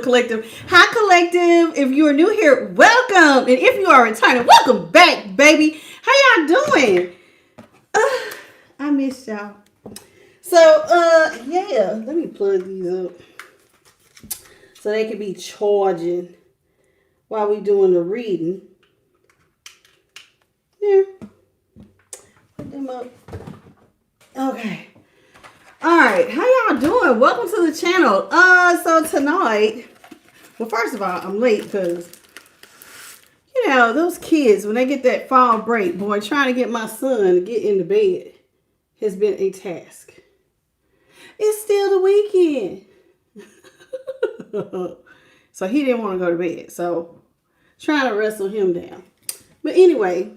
Collective. Hi, Collective. If you are new here, welcome. And if you are returning, welcome back, baby. How y'all doing? I missed y'all. So, yeah, let me plug these up so they can be charging while we doing the reading. Yeah, put them up. Okay. All right, how y'all doing? Welcome to the channel. So tonight, well, first of all, I'm late because, you know, those kids, when they get that fall break, boy, trying to get my son to get into bed has been a task. It's still the weekend. So he didn't want to go to bed. So trying to wrestle him down. But anyway,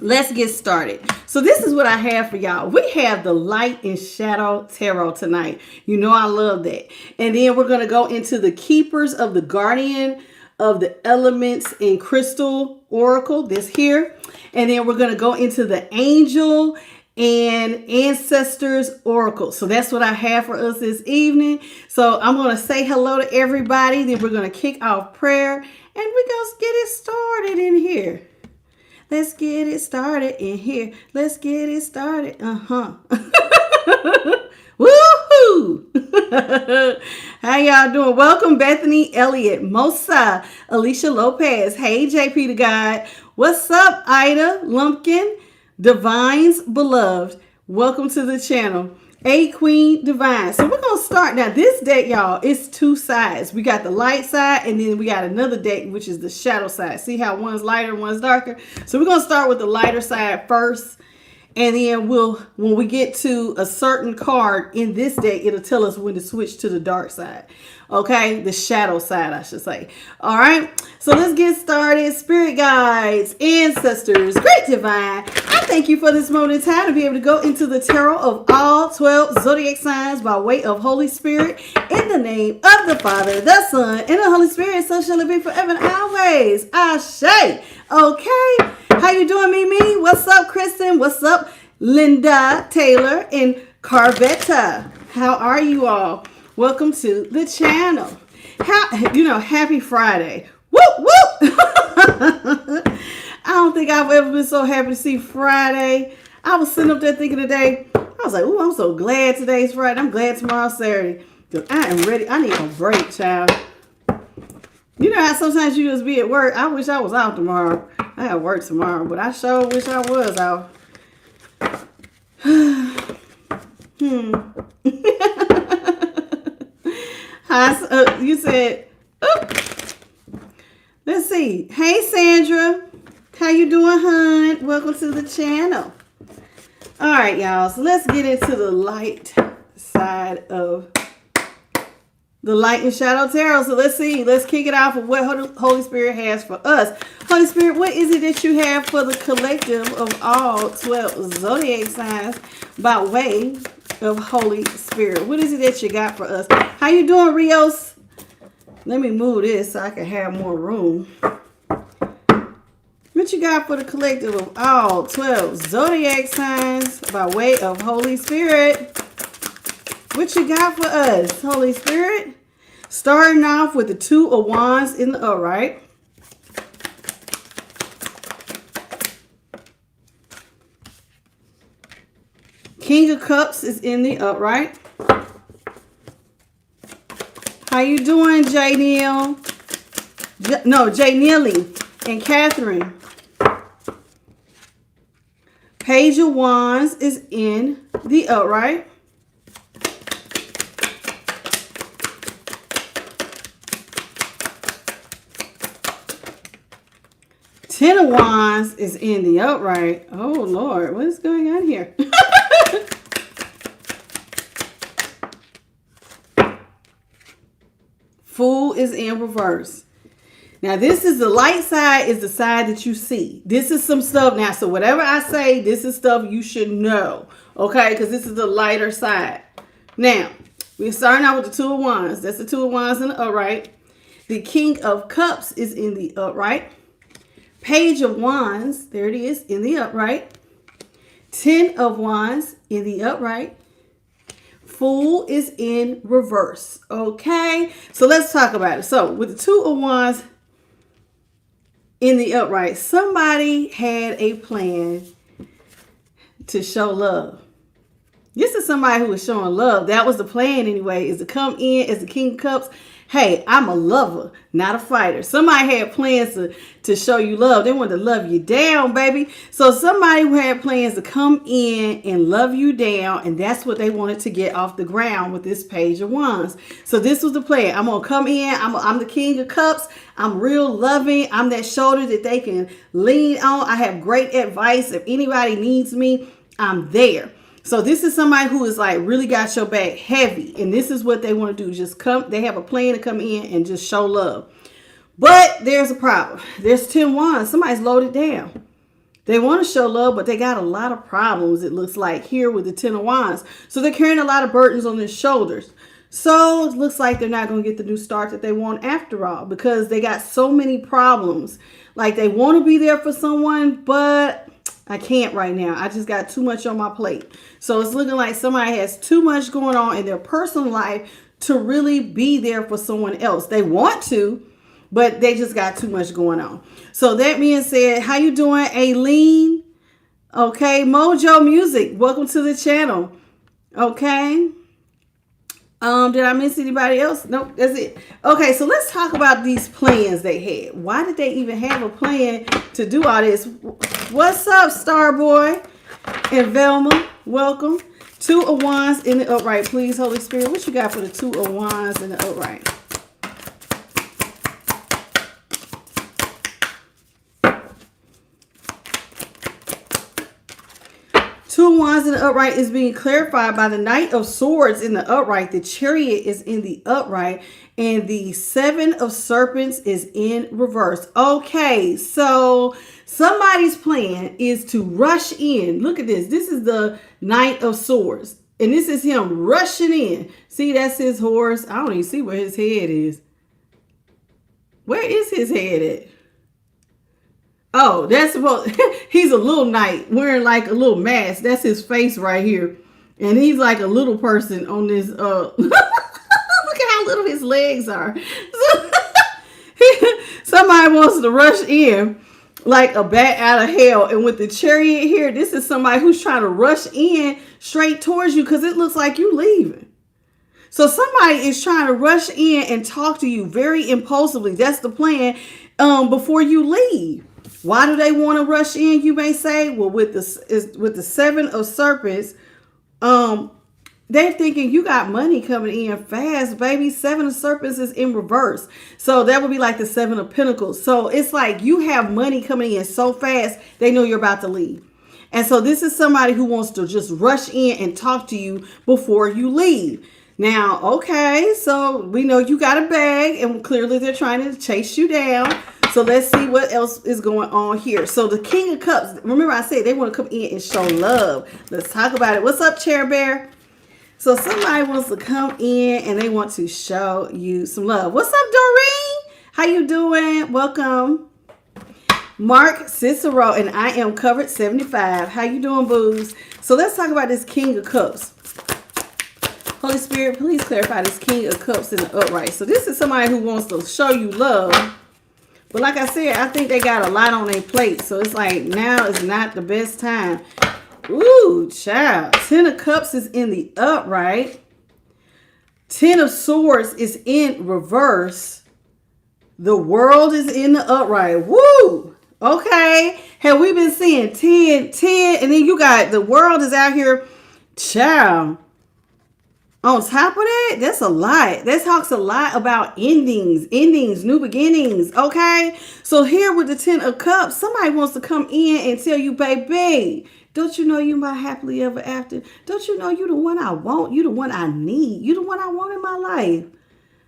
let's get started. So this is what I have for y'all. We have the Light and Shadow Tarot tonight. You know I love that. And then we're going to go into the Keepers of the Guardian of the Elements and Crystal Oracle, this here. And then we're going to go into the Angel and Ancestors Oracle. So that's what I have for us this evening. So I'm going to say hello to everybody. Then we're going to kick off prayer. And we're going to get it started in here. Let's get it started in here. Let's get it started. Woohoo! How y'all doing? Welcome, Bethany Elliott, Mosa, Alicia Lopez. Hey, JP the Guide. What's up, Ida Lumpkin, Divine's Beloved. Welcome to the channel. A Queen Divine. So we're going to start now. This deck, y'all, is two sides. We got the light side, and then we got another deck, which is the shadow side. See how one's lighter, one's darker? So we're going to start with the lighter side first. And then when we get to a certain card in this deck, it'll tell us when to switch to the dark side. Okay, the shadow side, I should say. All right, so let's get started. Spirit guides, ancestors, great divine, I thank you for this moment in time to be able to go into the tarot of all 12 zodiac signs by way of Holy Spirit. In the name of the Father, the Son, and the Holy Spirit, so shall it be forever and always. Ashe. Okay, how you doing, Mimi? What's up, Kristen? What's up, Linda Taylor and Carvetta? How are you all? Welcome to the channel. Happy Friday. Whoop, whoop. I don't think I've ever been so happy to see Friday. I was sitting up there thinking today, I was like, ooh, I'm so glad today's Friday. I'm glad tomorrow's Saturday. Because I am ready. I need a break, child. You know how sometimes you just be at work. I wish I was out tomorrow. I have work tomorrow, but I sure wish I was out. You said, oh, let's see. Hey, Sandra. How you doing, hon? Welcome to the channel. All right, y'all. So let's get into the light side of the Light and Shadow Tarot. So let's see. Let's kick it off with what Holy Spirit has for us. Holy Spirit, what is it that you have for the collective of all 12 zodiac signs by way of Holy Spirit? What is it that you got for us? How you doing, Rios? Let me move this so I can have more room. What you got for the collective of all 12 zodiac signs by way of Holy Spirit? What you got for us, Holy Spirit? Starting off with the Two of Wands in the upright. King of Cups is in the upright. How you doing, J. Neil? J. Neely and Catherine. Page of Wands is in the upright. Ten of Wands is in the upright. Oh, Lord, what is going on here? Fool is in reverse. Now, this is the light side, is the side that you see. This is some stuff now. So whatever I say, this is stuff you should know. Okay, because this is the lighter side. Now, we're starting out with the Two of Wands. That's the Two of Wands in the upright. The King of Cups is in the upright. Page of Wands, there it is, in the upright. 10 of Wands in the upright. Fool is in reverse. Okay, so let's talk about it. So with the Two of Wands in the upright, somebody had a plan to show love. This is somebody who is showing love. That was the plan anyway, is to come in as the King of Cups. Hey, I'm a lover, not a fighter. Somebody had plans to show you love. They wanted to love you down, baby. So somebody who had plans to come in and love you down, and that's what they wanted to get off the ground with this Page of Wands. So this was the plan. I'm going to come in. I'm the King of Cups. I'm real loving. I'm that shoulder that they can lean on. I have great advice. If anybody needs me, I'm there. So this is somebody who is like really got your back heavy. And this is what they want to do. Just come. They have a plan to come in and just show love. But there's a problem. There's 10 wands. Somebody's loaded down. They want to show love, but they got a lot of problems, it looks like, here with the 10 of wands. So they're carrying a lot of burdens on their shoulders. So it looks like they're not going to get the new start that they want after all, because they got so many problems. Like they want to be there for someone, but I can't right now. I just got too much on my plate. So it's looking like somebody has too much going on in their personal life to really be there for someone else. They want to, but they just got too much going on. So that being said, how you doing, Aileen? Okay, Mojo Music, welcome to the channel. Okay. Did I miss anybody else? Nope, that's it. Okay, so let's talk about these plans they had. Why did they even have a plan to do all this? What's up, Starboy and Velma? Welcome. Two of Wands in the upright, please, Holy Spirit. What you got for the Two of Wands in the upright? Two of Wands in the upright is being clarified by the Knight of Swords in the upright. The Chariot is in the upright. And the Seven of Serpents is in reverse. Okay, so somebody's plan is to rush in. Look at this. This is the Knight of Swords. And this is him rushing in. See, that's his horse. I don't even see where his head is. Where is his head at? Oh, that's supposed, he's a little knight wearing like a little mask. That's his face right here. And he's like a little person on this, look at how little his legs are. Somebody wants to rush in like a bat out of hell. And with the Chariot here, this is somebody who's trying to rush in straight towards you because it looks like you leaving. So somebody is trying to rush in and talk to you very impulsively. That's the plan before you leave. Why do they want to rush in, you may say? Well, with the Seven of Serpents, they're thinking you got money coming in fast, baby. Seven of Serpents is in reverse. So that would be like the Seven of Pentacles. So it's like you have money coming in so fast, they know you're about to leave. And so this is somebody who wants to just rush in and talk to you before you leave. Now, okay, so we know you got a bag, and clearly they're trying to chase you down. So let's see what else is going on here. So the King of Cups, remember I said they want to come in and show love. Let's talk about it. What's up, Chair Bear? So somebody wants to come in and they want to show you some love. What's up, Doreen? How you doing? Welcome. Mark Cicero, and I am covered 75. How you doing, booze? So let's talk about this King of Cups. Holy Spirit, please clarify this King of Cups in the upright. So this is somebody who wants to show you love. But like I said, I think they got a lot on their plate. So it's like now is not the best time. Ooh, child. 10 of Cups is in the upright. 10 of Swords is in reverse. The World is in the upright. Woo! Okay. Have we been seeing 10, 10, and then you got the World is out here. Child. On top of that, that's a lot. That talks a lot about endings, new beginnings, okay? So here with the 10 of Cups, somebody wants to come in and tell you, baby, don't you know you my happily ever after? Don't you know you the one I want? You the one I need. You the one I want in my life.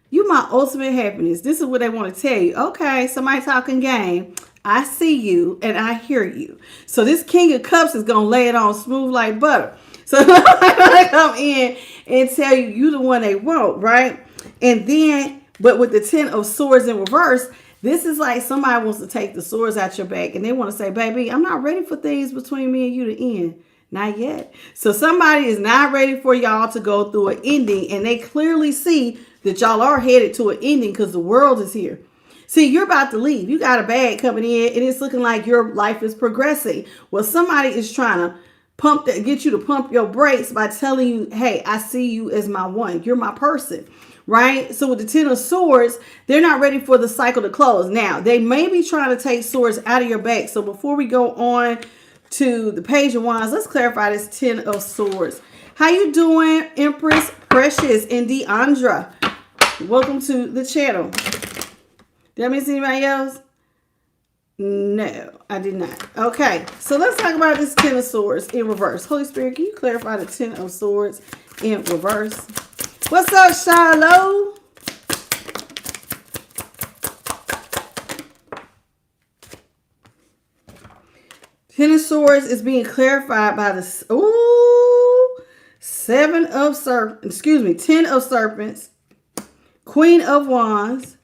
You my ultimate happiness. This is what they want to tell you. Okay, somebody talking game. I see you and I hear you. So this King of Cups is going to lay it on smooth like butter. So I'm going to come in and tell you, you the one they want, right? And then, but with the 10 of Swords in reverse, this is like somebody wants to take the swords out your back and they want to say, baby, I'm not ready for things between me and you to end. Not yet. So somebody is not ready for y'all to go through an ending, and they clearly see that y'all are headed to an ending because the world is here. See, you're about to leave. You got a bag coming in, and it's looking like your life is progressing. Well, somebody is trying to get you to pump your brakes by telling you, hey, I see you as my one. You're my person. Right? So with the Ten of Swords, they're not ready for the cycle to close. Now, they may be trying to take swords out of your back. So before we go on to the Page of Wands, let's clarify this Ten of Swords. How you doing, Empress, Precious, and Deandra? Welcome to the channel. Did I miss anybody else? No, I did not. Okay, so let's talk about this Ten of Swords in reverse. Holy Spirit, can you clarify the Ten of Swords in reverse? What's up, Shiloh? Ten of Swords is being clarified by the Ten of Serpents, Queen of Wands,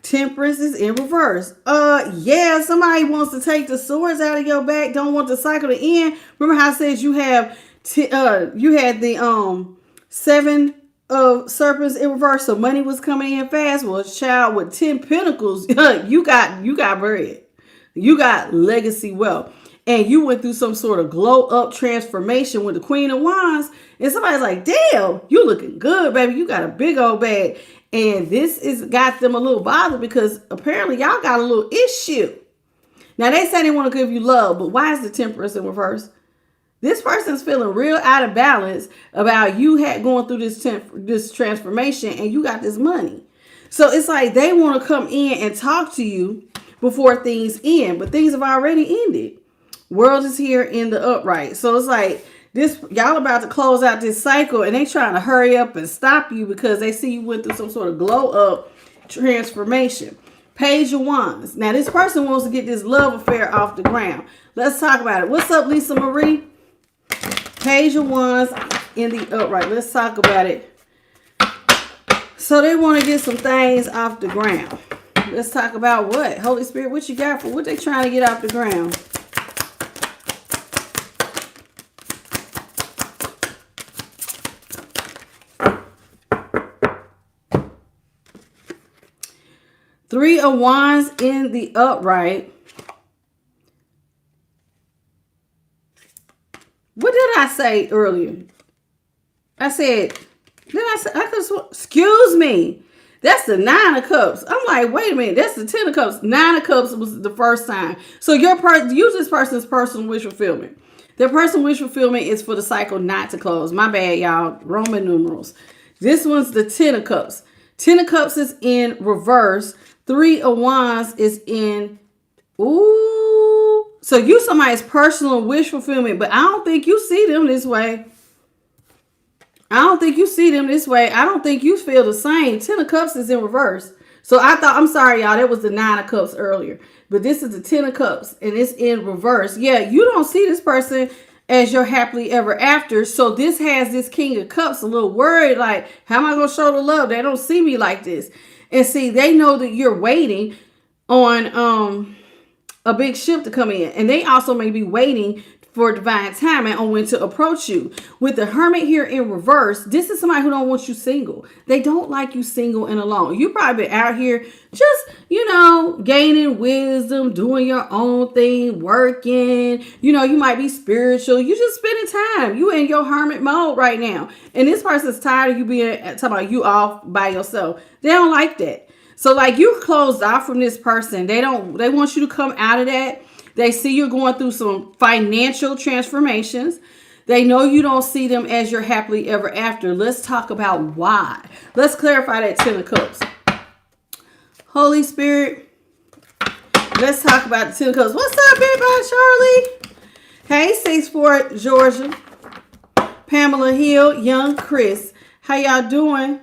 Temperance is in reverse. Yeah, somebody wants to take the swords out of your back, don't want the cycle to end. Remember how I said you have you had the Seven of Serpents in reverse, so money was coming in fast. Well, child, with 10 pentacles, you got bread. You got legacy wealth. And you went through some sort of glow up transformation with the Queen of Wands. And somebody's like, damn, you looking good, baby. You got a big old bag. And this is got them a little bothered because apparently y'all got a little issue. Now, they say they want to give you love, but why is the Temperance in reverse? This person's feeling real out of balance about you going through this transformation and you got this money. So it's like they want to come in and talk to you before things end, but things have already ended. World is here in the upright. So it's like this, y'all about to close out this cycle and they trying to hurry up and stop you because they see you went through some sort of glow up transformation. Page of Wands. Now this person wants to get this love affair off the ground. Let's talk about it. What's up, Lisa Marie? Page of Wands in the upright. Let's talk about it. So they want to get some things off the ground. Let's talk about what? Holy Spirit, what you got for what they trying to get off the ground? Three of Wands in the upright. What did I say earlier? I said, excuse me. That's the Nine of Cups. I'm like, wait a minute. That's the Ten of Cups. Nine of Cups was the first time. So use this person's personal wish fulfillment. Their personal wish fulfillment is for the cycle not to close. My bad, y'all. Roman numerals. This one's the Ten of Cups. Ten of Cups is in reverse. Three of Wands is in, so you somebody's personal wish fulfillment, but I don't think you see them this way. I don't think you feel the same. Ten of Cups is in reverse. So I'm sorry, y'all, that was the Nine of Cups earlier, but this is the Ten of Cups and it's in reverse. Yeah, you don't see this person as your happily ever after. So this has this King of Cups a little worried, like, how am I going to show the love? They don't see me like this. And see, they know that you're waiting on a big ship to come in. And they also may be waiting for divine timing on when to approach you. With the Hermit here in reverse, this is somebody who don't want you single. They don't like you single and alone. You probably been out here just, gaining wisdom, doing your own thing, working. You might be spiritual. You just spending time. You in your hermit mode right now. And this person's tired of you talking about you off by yourself. They don't like that. So like you closed off from this person. They want you to come out of that. They see you're going through some financial transformations. They know you don't see them as your happily ever after. Let's talk about why. Let's clarify that Ten of Cups. Holy Spirit, let's talk about the Ten of Cups. What's up, everybody? Charlie? Hey, 64 Georgia. Pamela Hill, Young Chris. How y'all doing?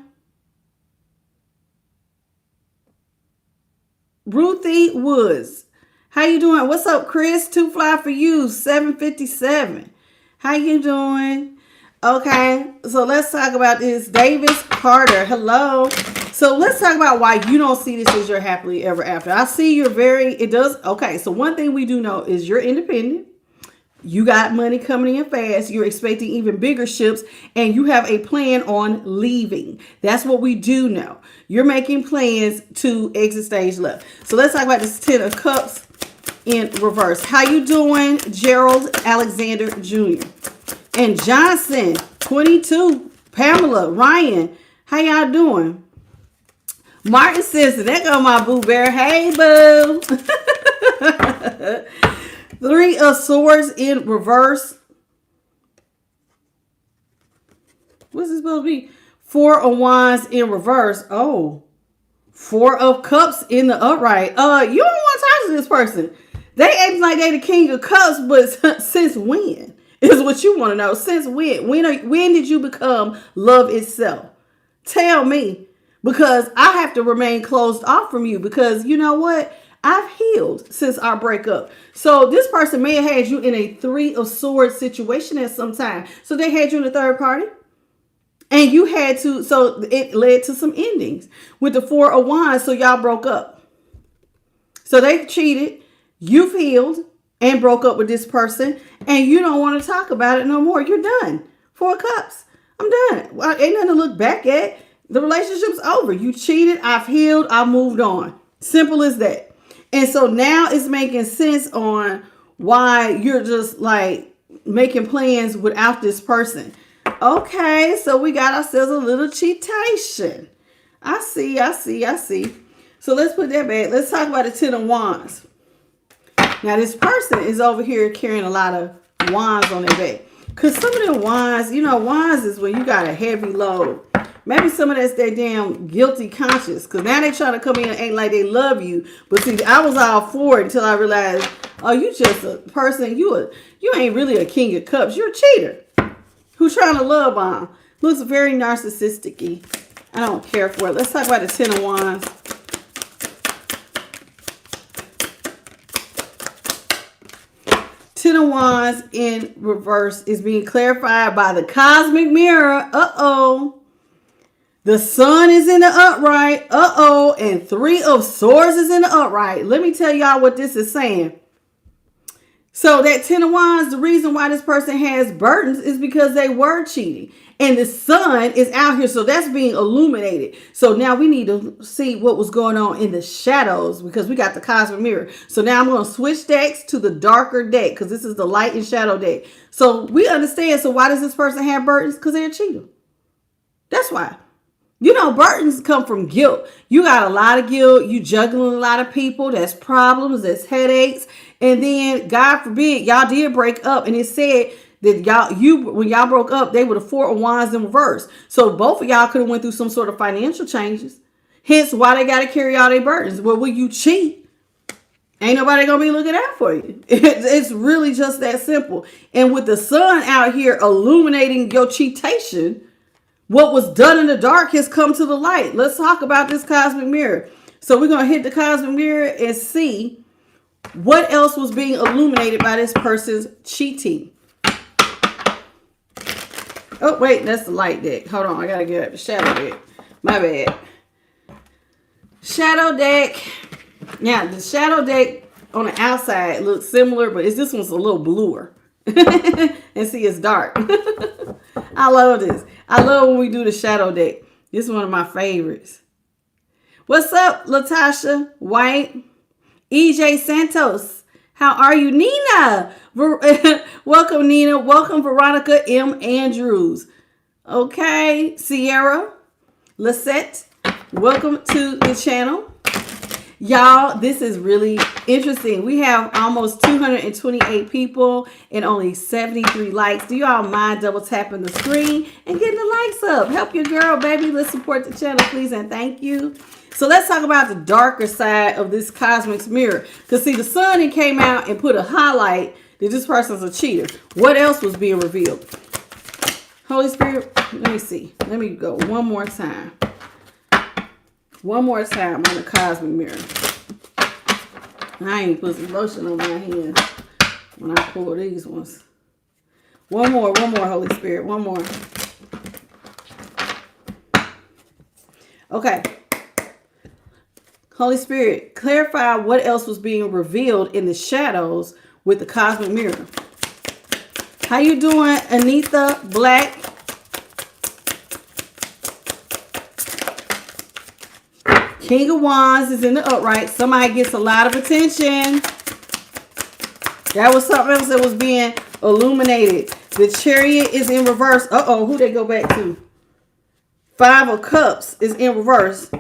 Ruthie Woods. How you doing? What's up, Chris? Too Fly for You, 757. How you doing? Okay, so let's talk about this. Davis Carter, hello. So let's talk about why you don't see this as your happily ever after. I see you're okay, so one thing we do know is you're independent. You got money coming in fast. You're expecting even bigger ships, and you have a plan on leaving. That's what we do know. You're making plans to exit stage left. So let's talk about this 10 of Cups in reverse. How you doing, Gerald Alexander Jr. and Johnson, 22, Pamela, Ryan, how y'all doing? Martin says, there go my boo bear. Hey, boo. 3 of Swords in reverse. What's this supposed to be? 4 of Wands in reverse. Oh, 4 of Cups in the upright. You don't want to talk to this person. They act like they the King of Cups, but since when? Is what you want to know. Since when? When did you become love itself? Tell me. Because I have to remain closed off from you. Because you know what? I've healed since our breakup. So this person may have had you in a 3 of Swords situation at some time. So they had you in a third party. And you had to, so it led to some endings. With the 4 of Wands, so y'all broke up. So they cheated. You've healed and broke up with this person. And you don't want to talk about it no more. You're done. 4 of Cups. I'm done. Well, ain't nothing to look back at. The relationship's over. You cheated. I've healed. I've moved on. Simple as that. And so now it's making sense on why you're just like making plans without this person. Okay, so we got ourselves a little cheatation. I see. So let's put that back. Let's talk about the 10 of Wands. Now this person is over here carrying a lot of wands on their back. Because some of them wands, you know, wands is when you got a heavy load. Maybe some of that's their damn guilty conscience. Because now they trying to come in and act like they love you. But see, I was all for it until I realized, oh, you just a person. You ain't really a King of Cups. You're a cheater who's trying to love bomb. Looks very narcissistic-y. I don't care for it. Let's talk about the 10 of Wands. Ten of Wands in reverse is being clarified by the cosmic mirror. Uh-oh. The sun is in the upright. Uh-oh. And 3 of Swords is in the upright. Let me tell y'all what this is saying. So that 10 of Wands, the reason why this person has burdens is because they were cheating. And the sun is out here. So that's being illuminated. So now we need to see what was going on in the shadows because we got the cosmic mirror. So now I'm going to switch decks to the darker deck because this is the light and shadow deck. So we understand. So why does this person have burdens? Because they're a cheater. That's why. You know, burdens come from guilt. You got a lot of guilt. You juggling a lot of people. That's problems. That's headaches. And then, God forbid, y'all did break up. And it said that when y'all broke up, they were the 4 of Wands in reverse. So both of y'all could have went through some sort of financial changes. Hence why they got to carry all their burdens. Well, when you cheat, ain't nobody going to be looking out for you. It's really just that simple. And with the sun out here illuminating your cheatation, what was done in the dark has come to the light. Let's talk about this cosmic mirror. So we're going to hit the cosmic mirror and see what else was being illuminated by this person's cheating. Oh, wait, that's the light deck. Hold on, I got to get up the shadow deck. My bad. Shadow deck. Now, the shadow deck on the outside looks similar, but this one's a little bluer. And see, it's dark. I love this. I love when we do the shadow deck. This is one of my favorites. What's up, Latasha White? EJ Santos. How are you? Nina. Welcome, Nina. Welcome, Veronica M. Andrews. Okay. Sierra Lisette. Welcome to the channel. Y'all, this is really interesting. We have almost 228 people and only 73 likes. Do y'all mind double tapping the screen and getting the likes up? Help your girl, baby. Let's support the channel, please, and thank you. So let's talk about the darker side of this cosmic mirror. Because see, the sun came out and put a highlight that this person's a cheater. What else was being revealed? Holy Spirit, let me see. Let me go one more time. One more time on the cosmic mirror. I ain't put some lotion on my hands when I pull these ones. One more, Holy Spirit. One more. Okay. Holy Spirit, clarify what else was being revealed in the shadows with the cosmic mirror. How you doing, Anita Black? King of Wands is in the upright. Somebody gets a lot of attention. That was something else that was being illuminated. The Chariot is in reverse. Uh-oh, who they go back to? Five of Cups is in reverse.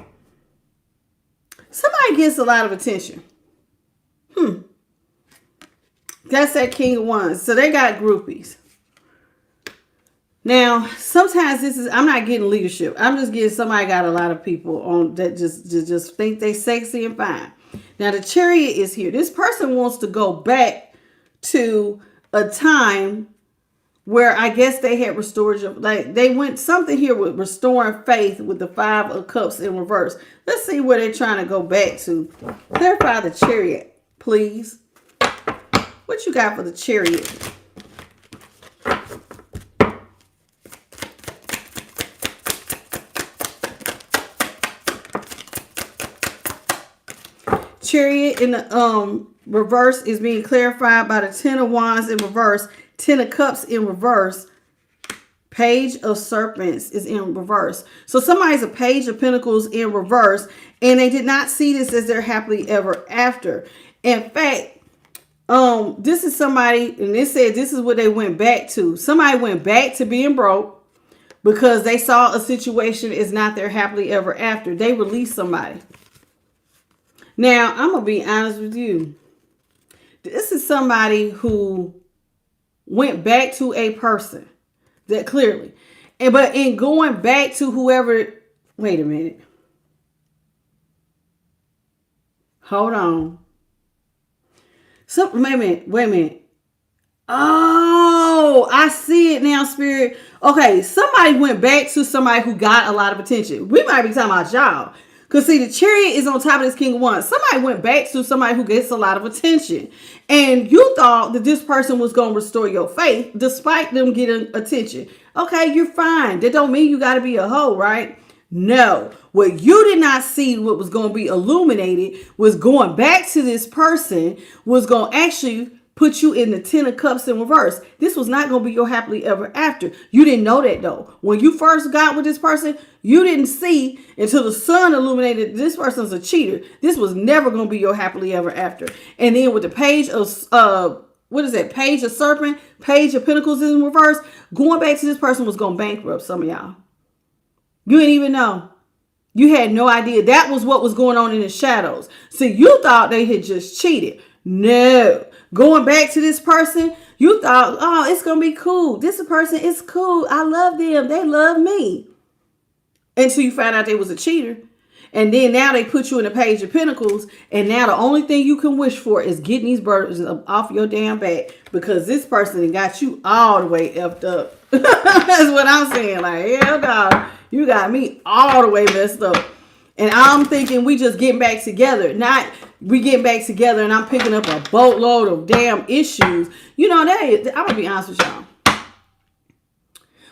Somebody gets a lot of attention. That's that King of Wands. So they got groupies. Now, sometimes I'm not getting leadership. I'm just getting somebody got a lot of people on that just think they sexy and fine. Now, the Chariot is here. This person wants to go back to a time where I guess they had restored they went something here with restoring faith with the Five of Cups in reverse. Let's see where they're trying to go back to. Clarify the Chariot, please. What you got for the Chariot? Chariot in the reverse is being clarified by the Ten of Wands in reverse, Ten of Cups in reverse, Page of Serpents is in reverse. So somebody's a Page of Pentacles in reverse, and they did not see this as their happily ever after. In fact, this is somebody, and it said this is what they went back to. Somebody went back to being broke because they saw a situation is not their happily ever after. They released somebody. Now, I'm going to be honest with you. This is somebody who went back to a person that clearly, but in going back to whoever, wait a minute. Hold on. Wait a minute. Oh, I see it now, Spirit. Okay, somebody went back to somebody who got a lot of attention. We might be talking about y'all. Because see, the Chariot is on top of this King of Wands. Somebody went back to somebody who gets a lot of attention. And you thought that this person was going to restore your faith despite them getting attention. Okay, you're fine. That don't mean you got to be a hoe, right? No. What you did not see, what was going to be illuminated, was going back to this person was going to actually put you in the Ten of Cups in reverse. This was not going to be your happily ever after. You didn't know that though. When you first got with this person, you didn't see until the sun illuminated this person's a cheater. This was never going to be your happily ever after. And then with the Page of, what is that? Page of Serpent, Page of Pentacles in reverse, going back to this person was going to bankrupt some of y'all. You didn't even know. You had no idea. That was what was going on in the shadows. See, you thought they had just cheated. No. Going back to this person, you thought, oh, it's going to be cool. This person is cool. I love them. They love me. Until you found out they was a cheater. And then now they put you in the Page of Pentacles. And now the only thing you can wish for is getting these burdens off your damn back. Because this person got you all the way effed up. That's what I'm saying. Like, hell no. You got me all the way messed up. And I'm thinking we just getting back together. Not we getting back together and I'm picking up a boatload of damn issues. You know, I'm going to be honest with y'all.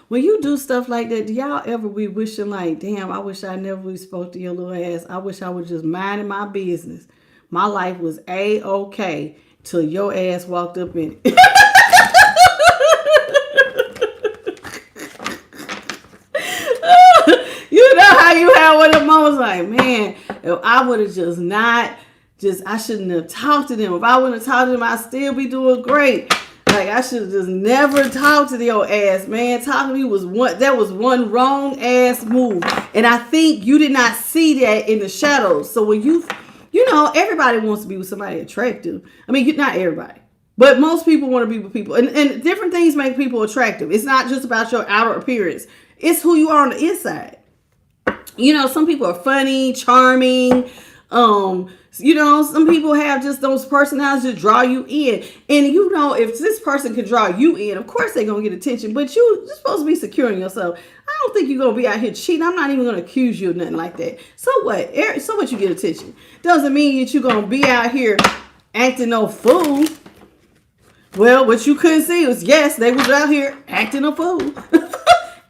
When you do stuff like that, do y'all ever be wishing like, damn, I wish I never really spoke to your little ass. I wish I was just minding my business. My life was A-okay till your ass walked up in it. You know how you have one of the moments like, man, if I would have I shouldn't have talked to them. If I wouldn't have talked to them, I'd still be doing great. Like, I should have just never talked to your ass, man. Talking to me was one wrong ass move. And I think you did not see that in the shadows. So when you know, everybody wants to be with somebody attractive. I mean, not everybody. But most people want to be with people. And different things make people attractive. It's not just about your outer appearance. It's who you are on the inside. You know, some people are funny, charming. You know, some people have just those personalities that draw you in. And you know, if this person can draw you in, of course they're going to get attention. But you're supposed to be securing yourself. I don't think you're going to be out here cheating. I'm not even going to accuse you of nothing like that. So what? So what you get attention? Doesn't mean that you're going to be out here acting no fool. Well, what you couldn't see was, yes, they was out here acting a fool.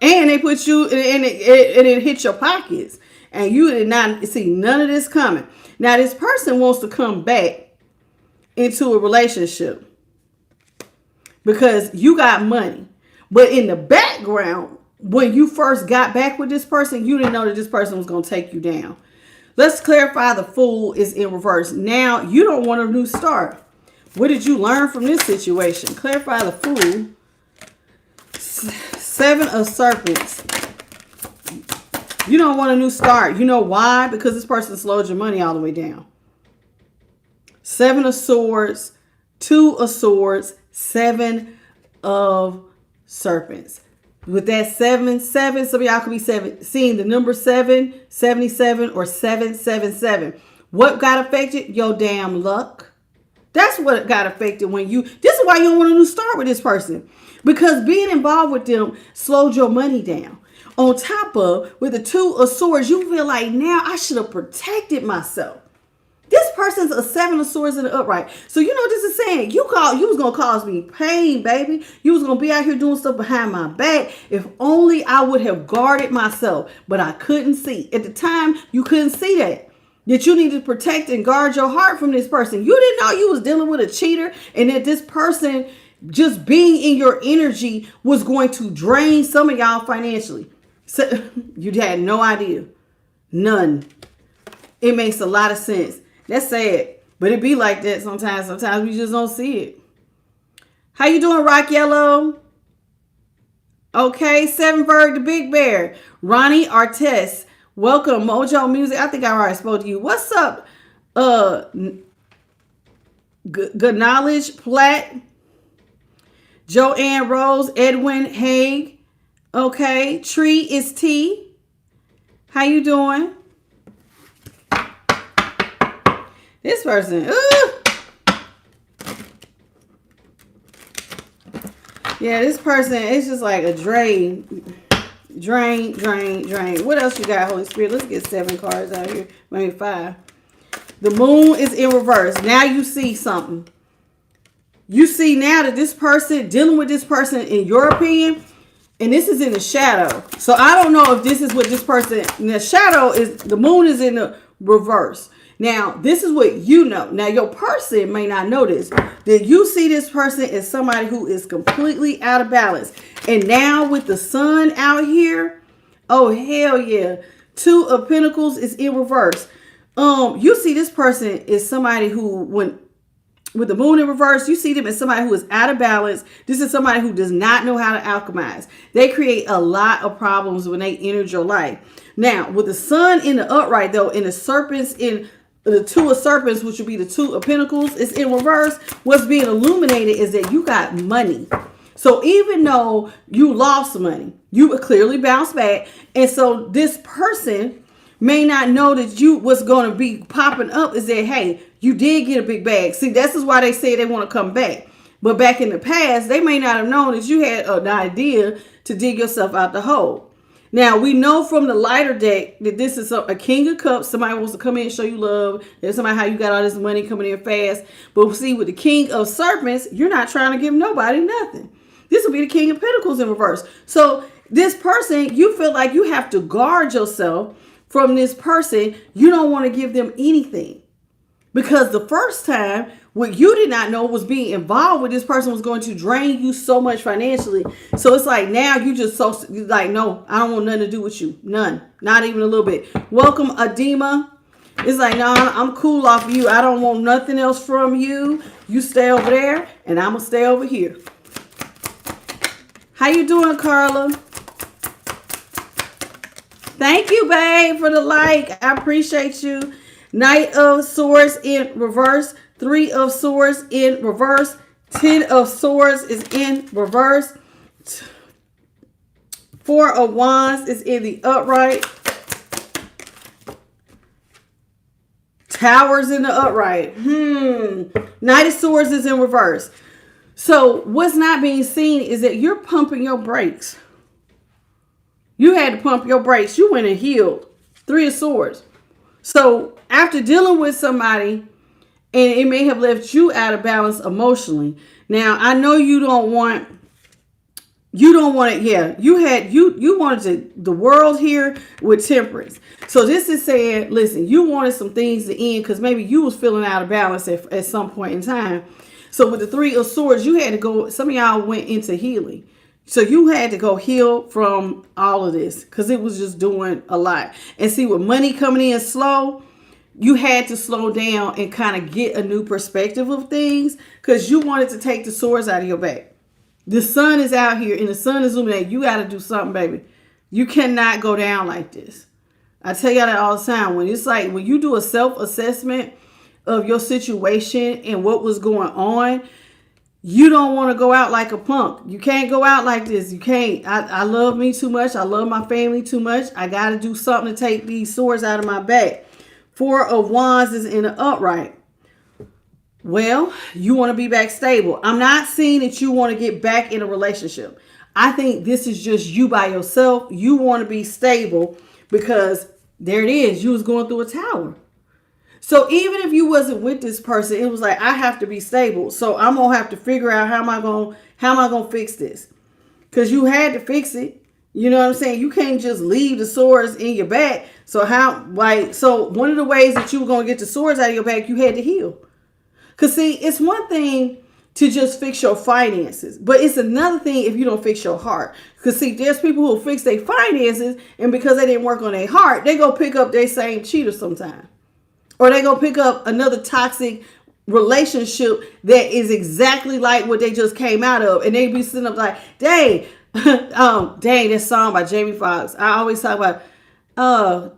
And they put you, and it hit your pockets. And you did not see none of this coming. Now, this person wants to come back into a relationship. because you got money. But in the background, when you first got back with this person, you didn't know that this person was going to take you down. Let's clarify the Fool is in reverse. Now, you don't want a new start. What did you learn from this situation? Clarify the Fool. Seven of Serpents. You don't want a new start. You know why? Because this person slowed your money all the way down. Seven of Swords, Two of Swords, Seven of Serpents. With that 7, some of y'all could be seeing the number 7, 77, or 777. What got affected? Your damn luck. That's what got affected when you, this is why you don't want a new start with this person. Because being involved with them slowed your money down. On top of, with the Two of Swords, you feel like, now I should have protected myself. This person's a 7 of Swords in the upright. So you know what this is saying? You was going to cause me pain, baby. You was going to be out here doing stuff behind my back. If only I would have guarded myself. But I couldn't see. At the time, you couldn't see that. That you need to protect and guard your heart from this person. You didn't know you was dealing with a cheater. And that this person just being in your energy was going to drain some of y'all financially. So you had no idea. None. It makes a lot of sense. That's sad, but it be like that sometimes. Sometimes we just don't see it. How you doing, Rock Yellow? Okay, Seven Bird, the Big Bear. Ronnie Artest, welcome. Mojo Music, I think I already spoke to you. What's up? Good Knowledge, Platt. Joanne Rose, Edwin Haig. Okay, Tree is T. How you doing? This person, yeah, this person, it's just like a drain. What else you got, Holy Spirit? Let's get 7 cards out here, maybe 5. The Moon is in reverse. Now you see something. You see now that this person, dealing with this person, in your opinion, and this is in the shadow. So I don't know if this is what this person, in the shadow is, the Moon is in the reverse. Now, this is what you know. Now, your person may not know this. That you see this person as somebody who is completely out of balance. And now with the Sun out here, oh, hell yeah. 2 of Pentacles is in reverse. You see this person is somebody who, when with the Moon in reverse, you see them as somebody who is out of balance. This is somebody who does not know how to alchemize. They create a lot of problems when they enter your life. Now, with the Sun in the upright, though, and the Serpents in the 2 of Serpents, which would be the 2 of Pentacles, is in reverse. What's being illuminated is that you got money. So even though you lost money, you would clearly bounce back. And so this person may not know that you what's going to be popping up is that, hey, you did get a big bag. See, this is why they say they want to come back. But back in the past, they may not have known that you had an idea to dig yourself out the hole. Now, we know from the lighter deck that this is a King of Cups. Somebody wants to come in and show you love. There's somebody how you got all this money coming in fast. But see, with the King of Serpents, you're not trying to give nobody nothing. This will be the King of Pentacles in reverse. So this person, you feel like you have to guard yourself from this person. You don't want to give them anything. Because the first time, what you did not know was being involved with this person was going to drain you so much financially. So it's like now you just so like, no, I don't want nothing to do with you. None. Not even a little bit. Welcome, Adema. It's like, no, I'm cool off you. I don't want nothing else from you. You stay over there and I'm going to stay over here. How you doing, Carla? Thank you, babe, for the like. I appreciate you. Knight of Swords in reverse. 3 of Swords in reverse. 10 of Swords is in reverse. 4 of Wands is in the upright. Towers in the upright. Knight of Swords is in reverse. So what's not being seen is that you're pumping your brakes. You had to pump your brakes. You went and healed. 3 of Swords. So after dealing with somebody, and it may have left you out of balance emotionally. Now, I know you don't want it. Yeah, you wanted the world here with temperance. So this is saying, listen, you wanted some things to end because maybe you was feeling out of balance at some point in time. So with the Three of Swords, you had to go, some of y'all went into healing. So you had to go heal from all of this because it was just doing a lot. And see, with money coming in slow, you had to slow down and kind of get a new perspective of things because you wanted to take the swords out of your back. The sun is out here and the sun is illuminating. You got to do something, baby. You cannot go down like this. I tell y'all that all the time. When it's like, when you do a self-assessment of your situation and what was going on, you don't want to go out like a punk. You can't go out like this. You can't. I love me too much. I love my family too much. I got to do something to take these swords out of my back. Four of Wands is in the upright. Well, you want to be back stable. I'm not saying that you want to get back in a relationship. I think this is just you by yourself. You want to be stable because there it is. You was going through a tower. So even if you wasn't with this person, it was like, I have to be stable. So I'm going to have to figure out how am I going to fix this? Because you had to fix it. You know what I'm saying? You can't just leave the swords in your back. So so one of the ways that you were going to get the swords out of your back, you had to heal. Because see, it's one thing to just fix your finances, but it's another thing if you don't fix your heart. Because see, there's people who fix their finances, and because they didn't work on their heart, they go pick up their same cheater sometime. Or they go pick up another toxic relationship that is exactly like what they just came out of. And they be sitting up like, dang, this song by Jamie Foxx. I always talk about, what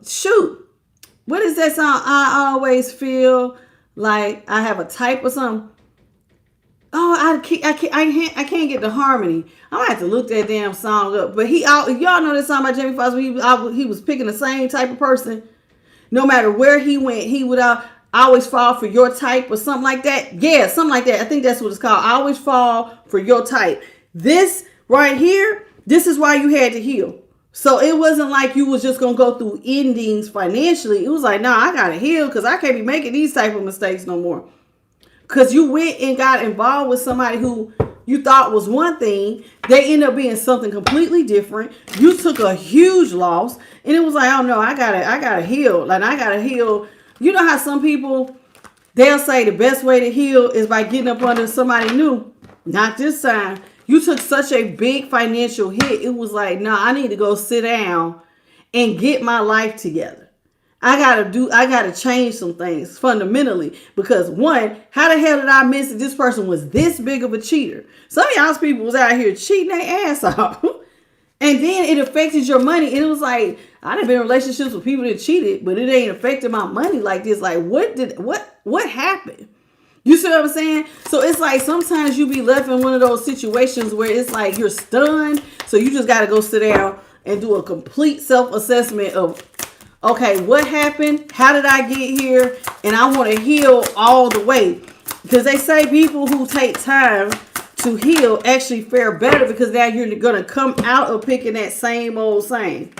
is that song? I always feel like I have a type or something. Oh, I can't get the harmony. I'm gonna have to look that damn song up. But y'all know this song by Jamie Foxx. He was picking the same type of person. No matter where he went, he would always fall for your type or something like that. Yeah, something like that. I think that's what it's called. I always fall for your type. This right here, this is why you had to heal. So it wasn't like you was just going to go through endings financially. It was like, no, I got to heal because I can't be making these type of mistakes no more. Because you went and got involved with somebody who you thought was one thing. They end up being something completely different. You took a huge loss. And it was like, oh no, I gotta heal. Like I gotta heal. You know how some people, they'll say the best way to heal is by getting up under somebody new. Not this time. You took such a big financial hit. It was like, no, I need to go sit down and get my life together. I gotta change some things fundamentally. Because one, how the hell did I miss that this person was this big of a cheater? Some of y'all's people was out here cheating their ass off. And then it affected your money. And it was like, I done been in relationships with people that cheated, but it ain't affected my money like this. Like, what happened? You see what I'm saying? So it's like sometimes you be left in one of those situations where it's like you're stunned. So you just got to go sit down and do a complete self-assessment of, okay, what happened? How did I get here? And I want to heal all the way. Because they say people who take time to heal actually fare better because now you're going to come out of picking that same old same.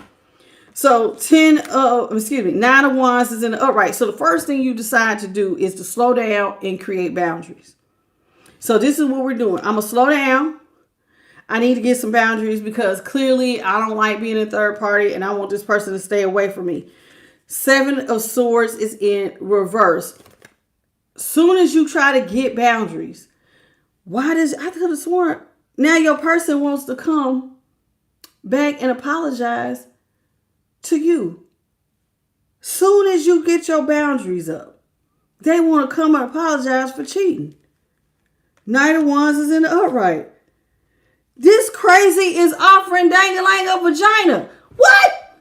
So 9 of Wands is in the upright. So the first thing you decide to do is to slow down and create boundaries. So this is what we're doing. I'm going to slow down. I need to get some boundaries because clearly I don't like being a third party and I want this person to stay away from me. 7 of Swords is in reverse. Soon as you try to get boundaries, I could have sworn now your person wants to come back and apologize to you. Soon as you get your boundaries up, they want to come and apologize for cheating. Knight of Wands is in the upright. This crazy is offering dang-a-lang a vagina. What?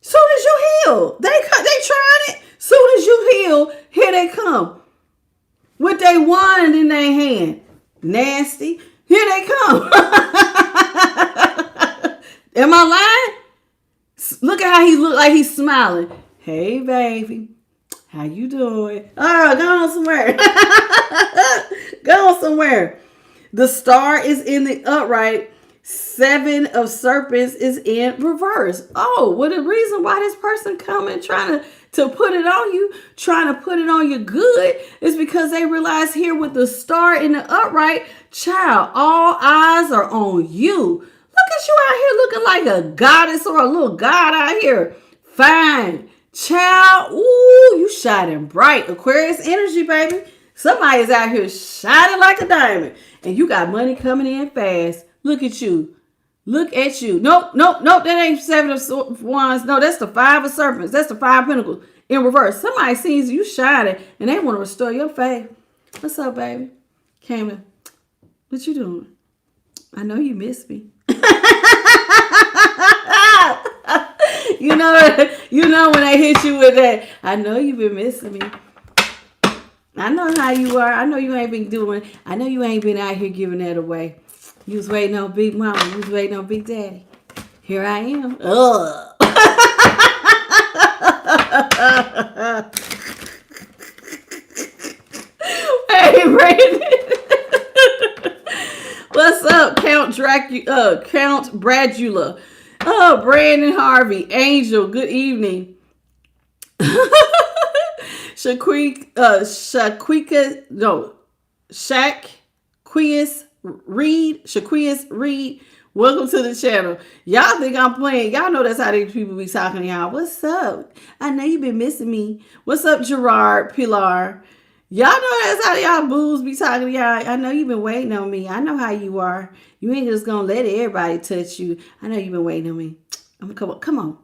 Soon as you heal, they trying it. Soon as you heal, here they come. With their wand in their hand. Nasty. Here they come. Am I lying? Look at how he look like he's smiling. Hey, baby. How you doing? Oh, go on somewhere. Go on somewhere. The Star is in the upright. 7 of Serpents is in reverse. Oh, what a reason why this person coming trying to put it on you, trying to put it on you good, is because they realize here with the Star in the upright, child, all eyes are on you. Look at you out here looking like a goddess or a little god out here. Fine. Child, ooh, you shining bright. Aquarius energy, baby. Somebody is out here shining like a diamond, and you got money coming in fast. Look at you. Look at you. Nope. That ain't seven of wands. No, that's the five of serpents. That's the five of pentacles in reverse. Somebody sees you shining, and they want to restore your faith. What's up, baby? Came. What you doing? I know you miss me. You know when they hit you with that. I know you've been missing me. I know how you are. I know you ain't been doing. I know you ain't been out here giving that away. You was waiting on Big Mama. You was waiting on Big Daddy. Here I am. Ugh. Hey, Brandon. What's up, Count Bradula? Oh, Brandon Harvey, Angel. Good evening. Shaquias Reed. Welcome to the channel. Y'all think I'm playing. Y'all know that's how these people be talking to y'all. What's up? I know you've been missing me. What's up, Gerard Pilar? Y'all know that's how y'all booze be talking to y'all. I know you've been waiting on me. I know how you are. You ain't just gonna let everybody touch you. I know you've been waiting on me. Come on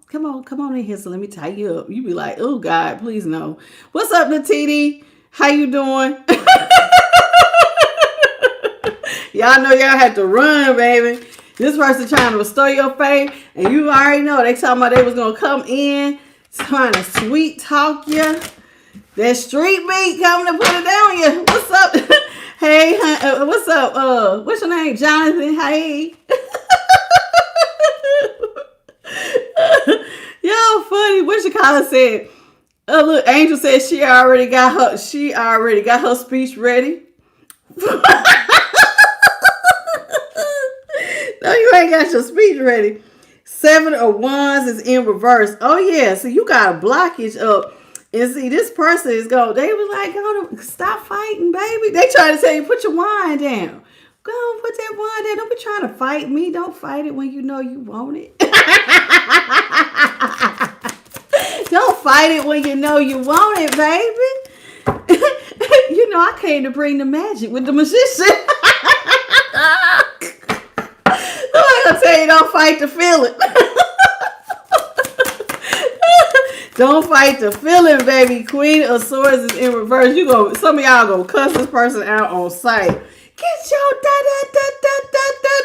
in here. So let me tie you up. You be like, oh God, please no. What's up, Natiti? How you doing? Y'all know y'all had to run, baby. This person trying to restore your faith, and you already know they talking about they was gonna come in trying to sweet talk you. That street beat coming to put it down you. What's up? Hey, what's up? What's your name? Jonathan. Hey. Y'all funny. What Chicago said? Look, Angel said she already got her speech ready. No, you ain't got your speech ready. Seven of Wands is in reverse. Oh yeah, so you got a blockage up. And see, this person is going, they was like, go stop fighting, baby. They trying to tell you, put your wine down. Go on, put that wine down. Don't be trying to fight me. Don't fight it when you know you want it. Don't fight it when you know you want it, baby. You know, I came to bring the magic with the magician. I'm going to tell you, don't fight the feeling. Don't fight the feeling, baby. Queen of Swords is in reverse. Some of y'all gonna cuss this person out on sight. Get your da.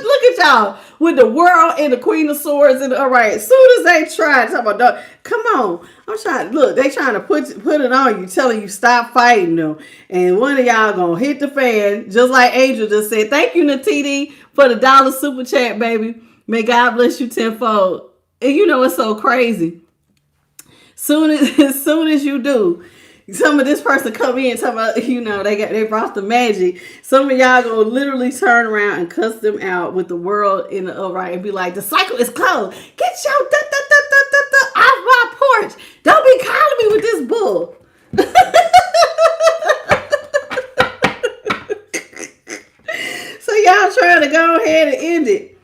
Look at y'all with the World and the Queen of Swords. And all right, as soon as they try to talk about, come on. I'm trying. Look, they trying to put it on you, telling you stop fighting them. And one of y'all gonna hit the fan, just like Angel just said. Thank you, Natiti, for the $1 super chat, baby. May God bless you tenfold. And you know it's so crazy. As soon as you do, some of this person come in talking about, you know, they brought the magic. Some of y'all gonna literally turn around and cuss them out with the world in the upright and be like, the cycle is closed. Get your off my porch. Don't be calling me with this bull. So y'all trying to go ahead and end it.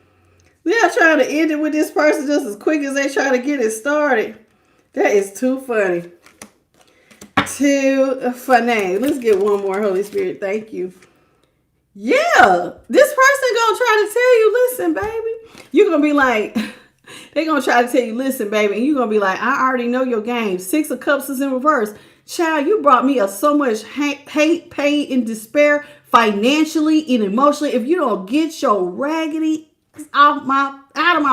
Y'all trying to end it with this person just as quick as they try to get it started. That is too funny. Too funny. Let's get one more, Holy Spirit. Thank you. Yeah. This person gonna try to tell you, listen, baby. You're gonna be like, they're gonna try to tell you, listen, baby. And you're gonna be like, I already know your game. 6 of Cups is in reverse. Child, you brought me so much hate, pain, and despair financially and emotionally. If you don't get your raggedy out of my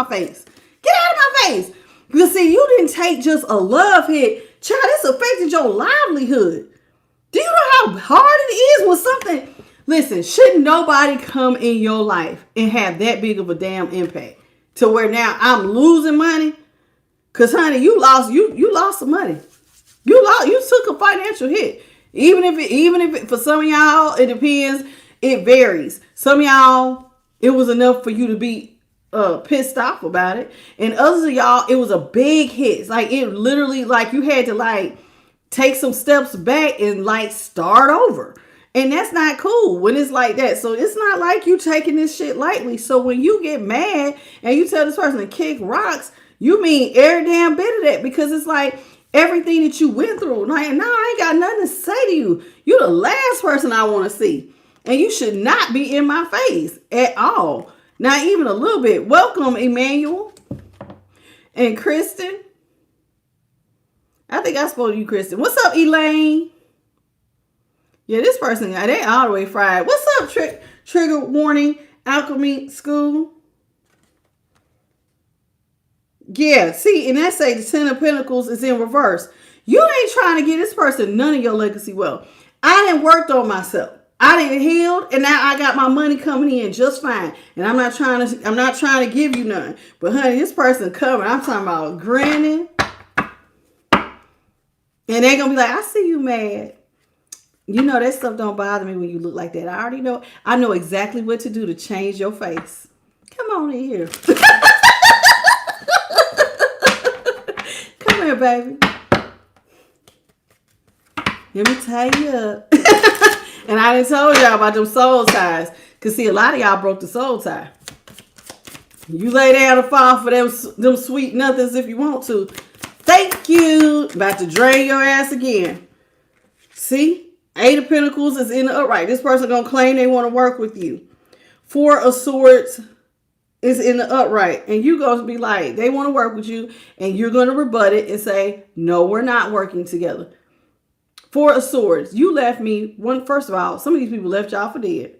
face. Get out of my face. Because see, you didn't take just a love hit. Child, this affected your livelihood. Do you know how hard it is when something... Listen, shouldn't nobody come in your life and have that big of a damn impact to where now I'm losing money? Because, honey, you lost some money. You took a financial hit. Even if it, for some of y'all, it depends. It varies. Some of y'all, it was enough for you to be pissed off about it, and others of y'all it was a big hit. It's like it literally like you had to like take some steps back and like start over, and that's not cool when it's like that. So it's not like you taking this shit lightly. So when you get mad and you tell this person to kick rocks, you mean every damn bit of that, because it's like everything that you went through. Like, no, I ain't got nothing to say to you. You the last person I want to see. And you should not be in my face at all. Not even a little bit. Welcome, Emmanuel and Kristen. I think I spoke to you, Kristen. What's up, Elaine? Yeah, this person, they all the way fried. What's up, Trigger Warning Alchemy School? Yeah, see, and that say the Ten of Pentacles is in reverse. You ain't trying to get this person none of your legacy wealth. I done worked on myself. I done healed, and now I got my money coming in just fine. And I'm not trying to give you none. But honey, this person coming, I'm talking about grinning. And they gonna be like, I see you mad. You know that stuff don't bother me when you look like that. I already know. I know exactly what to do to change your face. Come on in here. Come here, baby. Let me tie you up. And I done told y'all about them soul ties. Because see, a lot of y'all broke the soul tie. You lay down and fall for them sweet nothings if you want to. Thank you. About to drain your ass again. See? Eight of Pentacles is in the upright. This person going to claim they want to work with you. Four of Swords is in the upright. And you going to be like, they want to work with you. And you're going to rebut it and say, no, we're not working together. Four of Swords. You left me. First of all, some of these people left y'all for dead.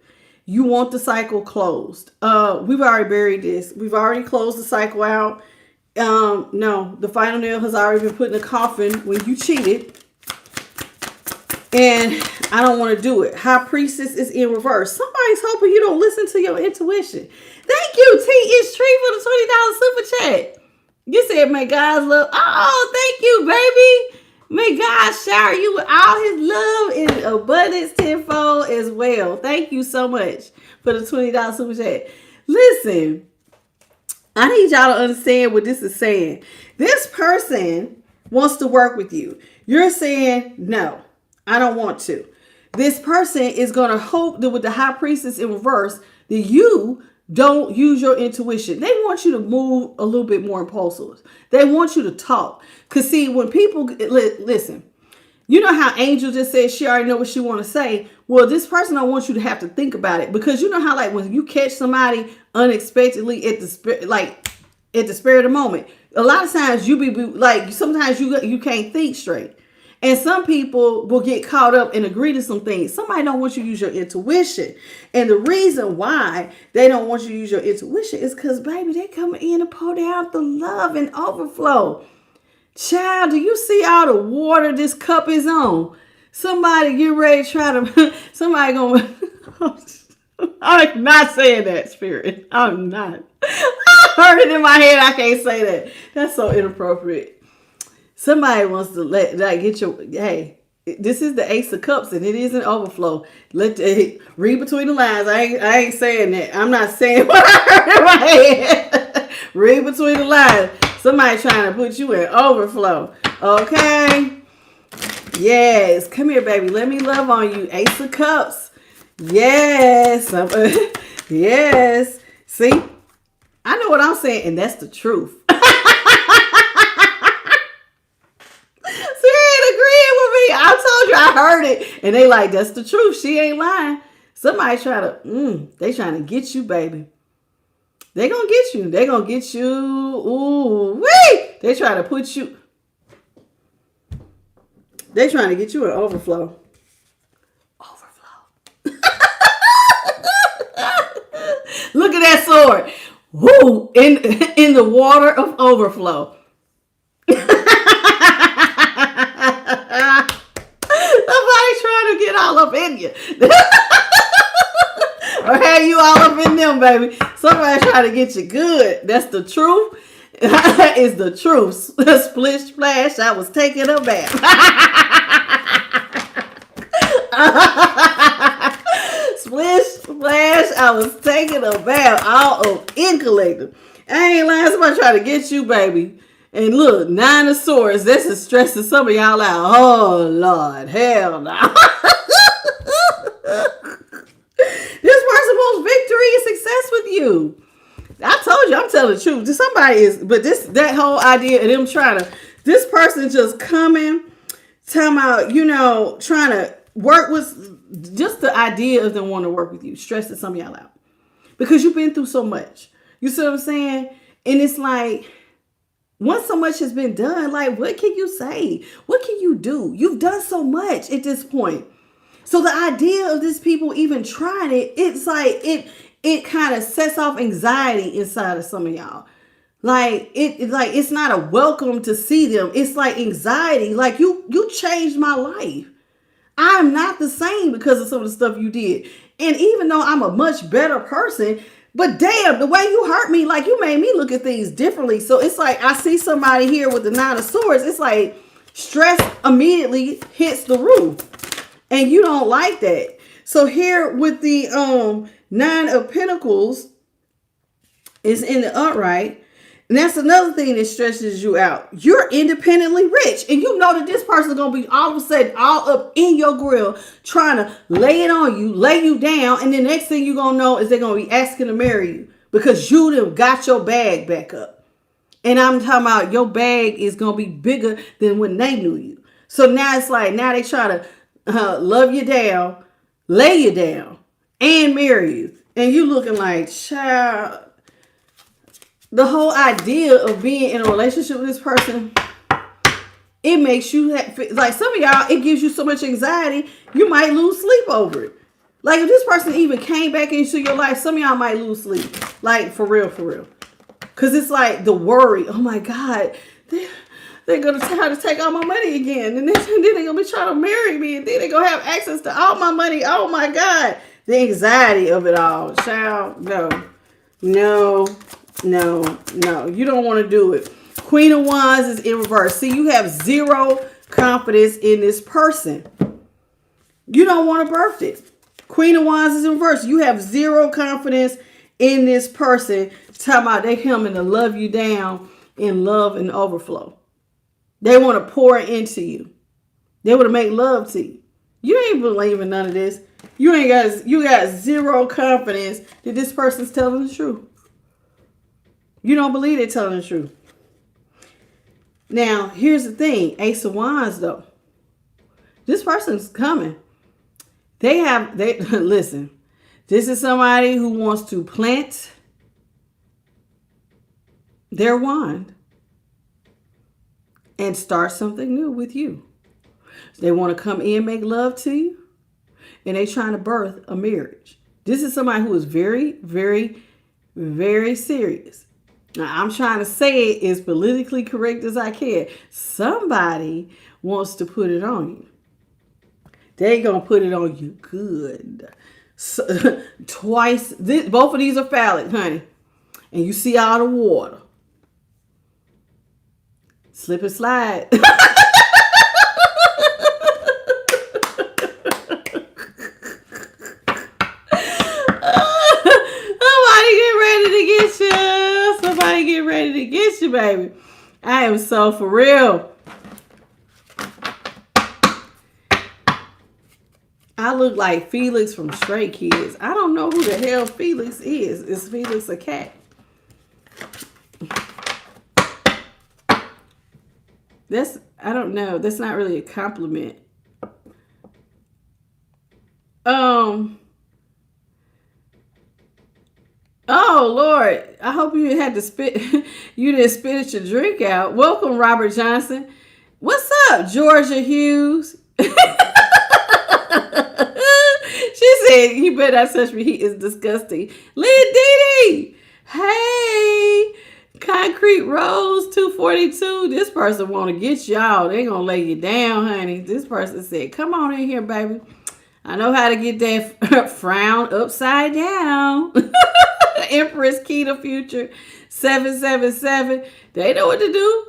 You want the cycle closed. We've already buried this. We've already closed the cycle out. No, the final nail has already been put in the coffin when you cheated. And I don't want to do it. High Priestess is in reverse. Somebody's hoping you don't listen to your intuition. Thank you, T.H. Tree, for the $20 super chat. You said, may God's love. Oh, thank you, baby. May God shower you with all his love and abundance tenfold as well. Thank you so much for the $20 super chat. Listen, I need y'all to understand what this is saying. This person wants to work with you. You're saying, no, I don't want to. This person is going to hope that with the High Priestess in reverse, that you don't use your intuition. They want you to move a little bit more impulsive. They want you to talk. Because see, when people, listen, you know how Angel just said she already know what she want to say? Well, this person don't want you to have to think about it. Because you know how like when you catch somebody unexpectedly at the spur of the moment, a lot of times you be like, sometimes you can't think straight. And some people will get caught up and agree to some things. Somebody don't want you to use your intuition. And the reason why they don't want you to use your intuition is because, baby, they come in and pour down the love and overflow. Child, do you see all the water this cup is on? Somebody get ready to try to, somebody going, I'm not saying that, Spirit. I'm not. I heard it in my head. I can't say that. That's so inappropriate. Somebody wants to get your, hey, this is the Ace of Cups and it is an overflow. Read between the lines. I ain't saying that. I'm not saying what I heard in my head. Read between the lines. Somebody trying to put you in overflow. Okay? Yes. Come here, baby. Let me love on you. Ace of Cups. Yes. Yes. See? I know what I'm saying, and that's the truth. I told you I heard it. And they like, that's the truth. She ain't lying. Somebody they trying to get you, baby. They gonna get you. They gonna get you. Ooh, wee! They trying to put you. They trying to get you an overflow. Overflow. Look at that sword. Woo! In the water of overflow. Somebody trying to get all up in you. Or have you all up in them, baby. Somebody trying to get you good. That's the truth. That is the truth. Splish splash, I was taking a bath. Splish splash, I was taking a bath. All up in collective. I ain't lying. Somebody trying to get you, baby. And look, 9 of Swords. This is stressing some of y'all out. Oh, Lord. Hell no. This person wants victory and success with you. I told you, I'm telling the truth. Somebody is, but that whole idea of them trying to, This person just coming, talking about, trying to work with, just the idea of them wanting to work with you, stressing some of y'all out. Because you've been through so much. You see what I'm saying? And it's like, once so much has been done, like, what can you say? What can you do? You've done so much at this point. So the idea of these people even trying it, it's like, it kind of sets off anxiety inside of some of y'all. Like, it's not a welcome to see them. It's like anxiety. Like, you changed my life. I'm not the same because of some of the stuff you did. And even though I'm a much better person, but damn, the way you hurt me, like, you made me look at things differently. So it's like, I see somebody here with the 9 of Swords. It's like stress immediately hits the roof. And you don't like that. So here with the 9 of Pentacles is in the upright. And that's another thing that stresses you out. You're independently rich. And you know that this person's going to be all of a sudden all up in your grill trying to lay it on you, lay you down. And the next thing you're going to know is they're going to be asking to marry you because you done got your bag back up. And I'm talking about your bag is going to be bigger than when they knew you. So now it's like, now they try to love you down, lay you down, and marry you. And you looking like, child. The whole idea of being in a relationship with this person, it makes you, like some of y'all, it gives you so much anxiety, you might lose sleep over it. Like if this person even came back into your life, some of y'all might lose sleep. Like for real, for real. Because it's like the worry, oh my God, they're going to try to take all my money again. And then they're going to be trying to marry me. And then they're going to have access to all my money. Oh my God. The anxiety of it all. Child, no. You don't want to do it. Queen of Wands is in reverse. See, you have zero confidence in this person. You don't want to birth it. Queen of Wands is in reverse. You have zero confidence in this person. Talking about they coming to love you down in love and overflow. They want to pour into you. They want to make love to you. You ain't believing none of this. You got zero confidence that this person's telling the truth. You don't believe they're telling the truth. Now, here's the thing. Ace of Wands, though. This person's coming. Listen. This is somebody who wants to plant their wand and start something new with you. They want to come in, make love to you, and they're trying to birth a marriage. This is somebody who is very, very, very serious. Now, I'm trying to say it as politically correct as I can. Somebody wants to put it on you. They're going to put it on you good. So, twice. Both of these are phallic, honey. And you see all the water. Slip and slide. Somebody get ready to get you, baby. I am so for real. I look like Felix from Stray Kids. I don't know who the hell Felix is. Is Felix a cat? I don't know. That's not really a compliment. Oh, Lord. I hope you had to you didn't spit your drink out. Welcome, Robert Johnson. What's up, Georgia Hughes? She said, you better not touch me. He is disgusting. Lynn Didi. Hey. Concrete Rose 242. This person want to get y'all. They going to lay you down, honey. This person said, come on in here, baby. I know how to get that frown upside down. Empress Key to Future 777. They know what to do.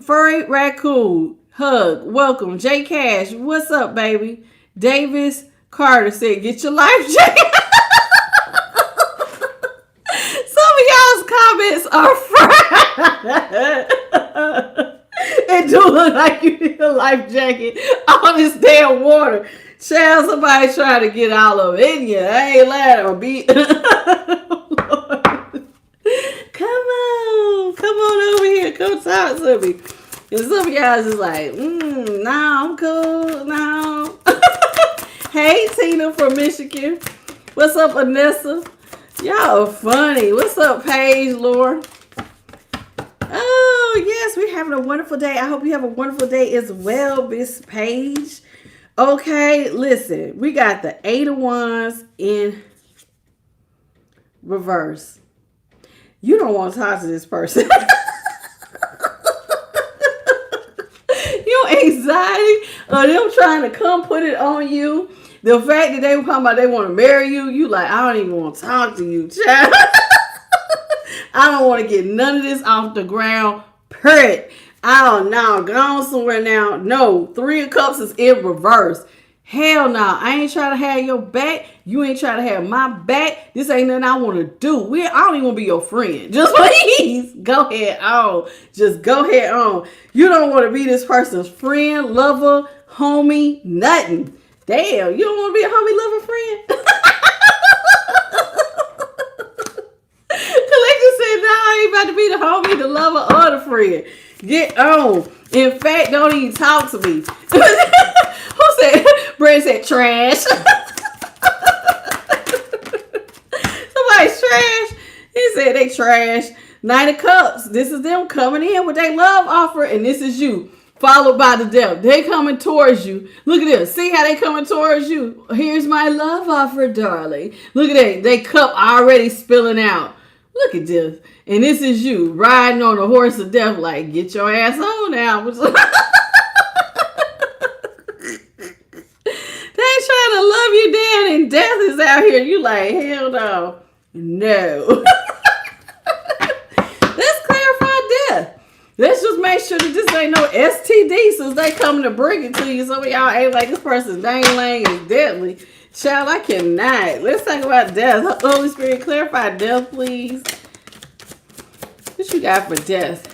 Furry Raccoon. Hug. Welcome. J Cash. What's up, baby? Davis Carter said, get your life jacket. Some of y'all's comments are fried. It do look like you need a life jacket on this damn water. Child, somebody trying to get all of it in you. I ain't lying or be. Come on over here. Come talk to me. And some of y'all is just like, nah, I'm cool. No. Hey, Tina from Michigan. What's up, Anessa? Y'all are funny. What's up, Paige, Laura? Oh, yes, we're having a wonderful day. I hope you have a wonderful day as well, Miss Paige. Okay, listen. We got the 8 of Wands in reverse. You don't want to talk to this person. Your anxiety of them trying to come put it on you. The fact that they were talking about they want to marry you, you like, I don't even want to talk to you, child. I don't want to get none of this off the ground. Period. I don't know. Go on somewhere now. No. 3 of Cups is in reverse. Hell no. I ain't trying to have your back. You ain't trying to have my back. This ain't nothing I want to do. I don't even want to be your friend. Just please go ahead on. Just go ahead on. You don't want to be this person's friend, lover, homie, nothing. Damn. You don't want to be a homie, lover, friend? Collector said, no, I ain't about to be the homie, the lover, or the friend. Get on. In fact, don't even talk to me. Who said? Brent said trash. Somebody's trash. He said they trash. 9 of Cups. This is them coming in with their love offer, and this is you. Followed by the devil. They coming towards you. Look at this. See how they coming towards you? Here's my love offer, darling. Look at that. They cup already spilling out. Look at this. And this is you riding on a horse of death like, get your ass on now. They trying to love you down and death is out here. You like, hell no. No. Let's clarify death. Let's just make sure that this ain't no STD since they coming to bring it to you. Some of y'all ain't like this person's dang-lang is deadly. Child, I cannot. Let's talk about death. Holy Spirit, clarify death, please. What you got for death?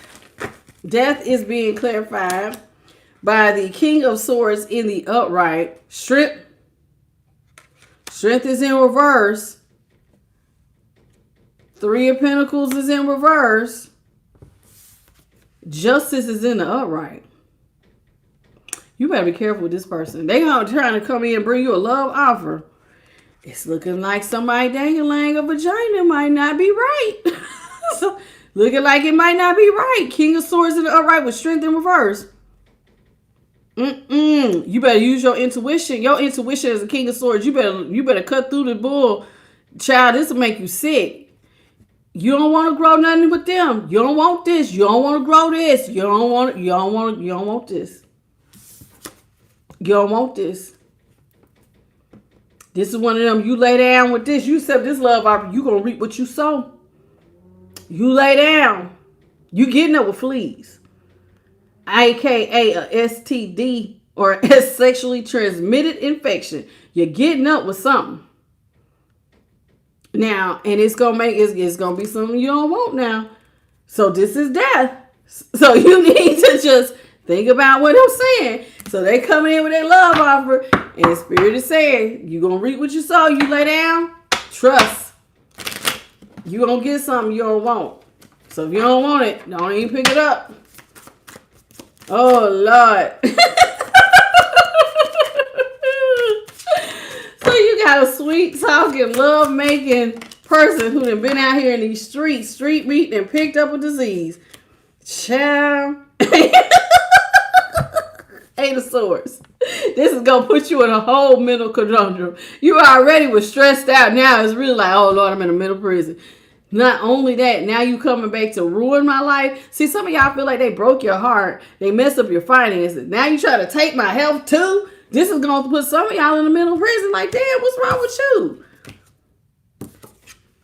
Death is being clarified by the King of Swords in the upright. Strength is in reverse. 3 of Pentacles is in reverse. Justice is in the upright. You better be careful with this person. They are trying to come in and bring you a love offer. It's looking like somebody dangling a vagina might not be right. So, looking like it might not be right. King of Swords in the upright with strength in reverse. You better use your intuition. Your intuition as a King of Swords. You better cut through the bull. Child, this will make you sick. You don't want to grow nothing with them. You don't want this. You don't want to grow this. You don't want this. You don't want this. This is one of them. You lay down with this. You accept this love offer. You going to reap what you sow. You lay down. You getting up with fleas. AKA a STD or a sexually transmitted infection. You're getting up with something. Now, and it's gonna be something you don't want now. So this is death. So you need to just think about what I'm saying. So they coming in with their love offer, and Spirit is saying, you gonna reap what you sow. You lay down, trust. You gonna get something you don't want. So if you don't want it, don't even pick it up. Oh, Lord. So you got a sweet talking, love making person who done been out here in these streets, street meat, and picked up a disease. Child. 8 of Swords. This is going to put you in a whole mental conundrum. You already was stressed out. Now it's really like, oh, Lord, I'm in a mental prison. Not only that, now you coming back to ruin my life. See, some of y'all feel like they broke your heart. They messed up your finances. Now you try to take my health too? This is going to put some of y'all in a mental prison. Like, damn, what's wrong with you?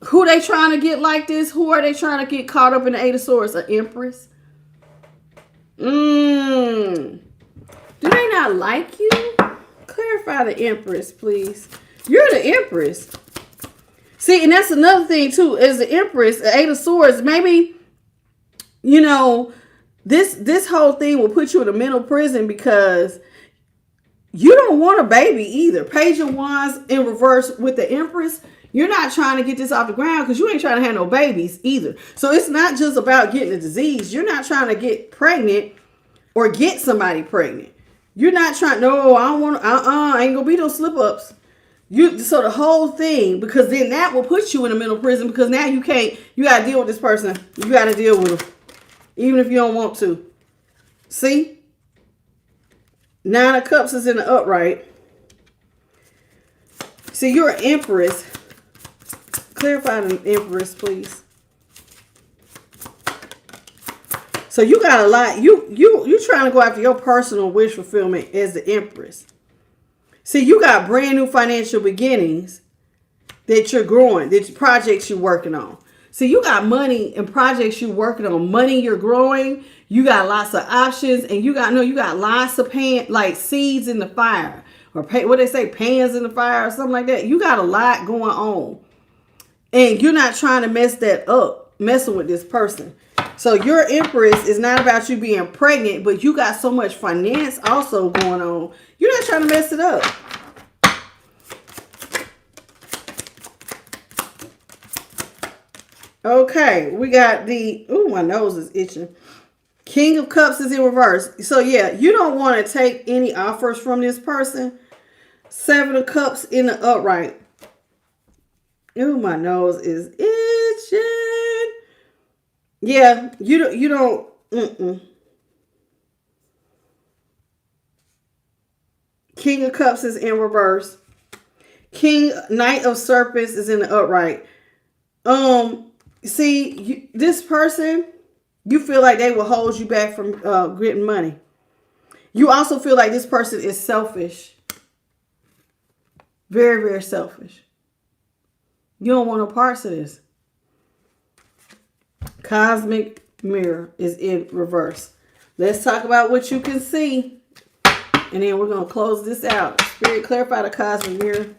Who they trying to get like this? Who are they trying to get caught up in the 8 of Swords? An Empress? Do they not like you? Clarify the Empress, please. You're the Empress. See, and that's another thing, too. As the Empress, the 8 of Swords, maybe, you know, this whole thing will put you in a mental prison because you don't want a baby either. Page of Wands in reverse with the Empress. You're not trying to get this off the ground because you ain't trying to have no babies either. So it's not just about getting a disease. You're not trying to get pregnant or get somebody pregnant. You're not trying, no, I don't want, ain't gonna be no slip ups. So the whole thing, because then that will put you in a mental prison, because now you gotta deal with this person. You gotta deal with them, even if you don't want to. See? 9 of Cups is in the upright. See, you're an Empress. Clarify the Empress, please. So you got a lot. You trying to go after your personal wish fulfillment as the Empress. See, you got brand new financial beginnings that you're growing, that projects you're working on. See, you got money and projects you're working on. Money you're growing. You got lots of options, and you got lots of like seeds in the fire, or what they say, pans in the fire, or something like that. You got a lot going on, and you're not trying to mess that up, messing with this person. So your Empress is not about you being pregnant, but you got so much finance also going on. You're not trying to mess it up. Okay, we got my nose is itching. King of Cups is in reverse. So yeah, you don't want to take any offers from this person. 7 of Cups in the upright. Ooh, my nose is itching. Yeah, you don't. King of Cups is in reverse. Knight of Serpents is in the upright. See, this person, you feel like they will hold you back from getting money. You also feel like this person is selfish. Very, very selfish. You don't want no parts of this. Cosmic Mirror is in reverse. Let's talk about what you can see. And then we're going to close this out. Spirit, clarify the Cosmic Mirror.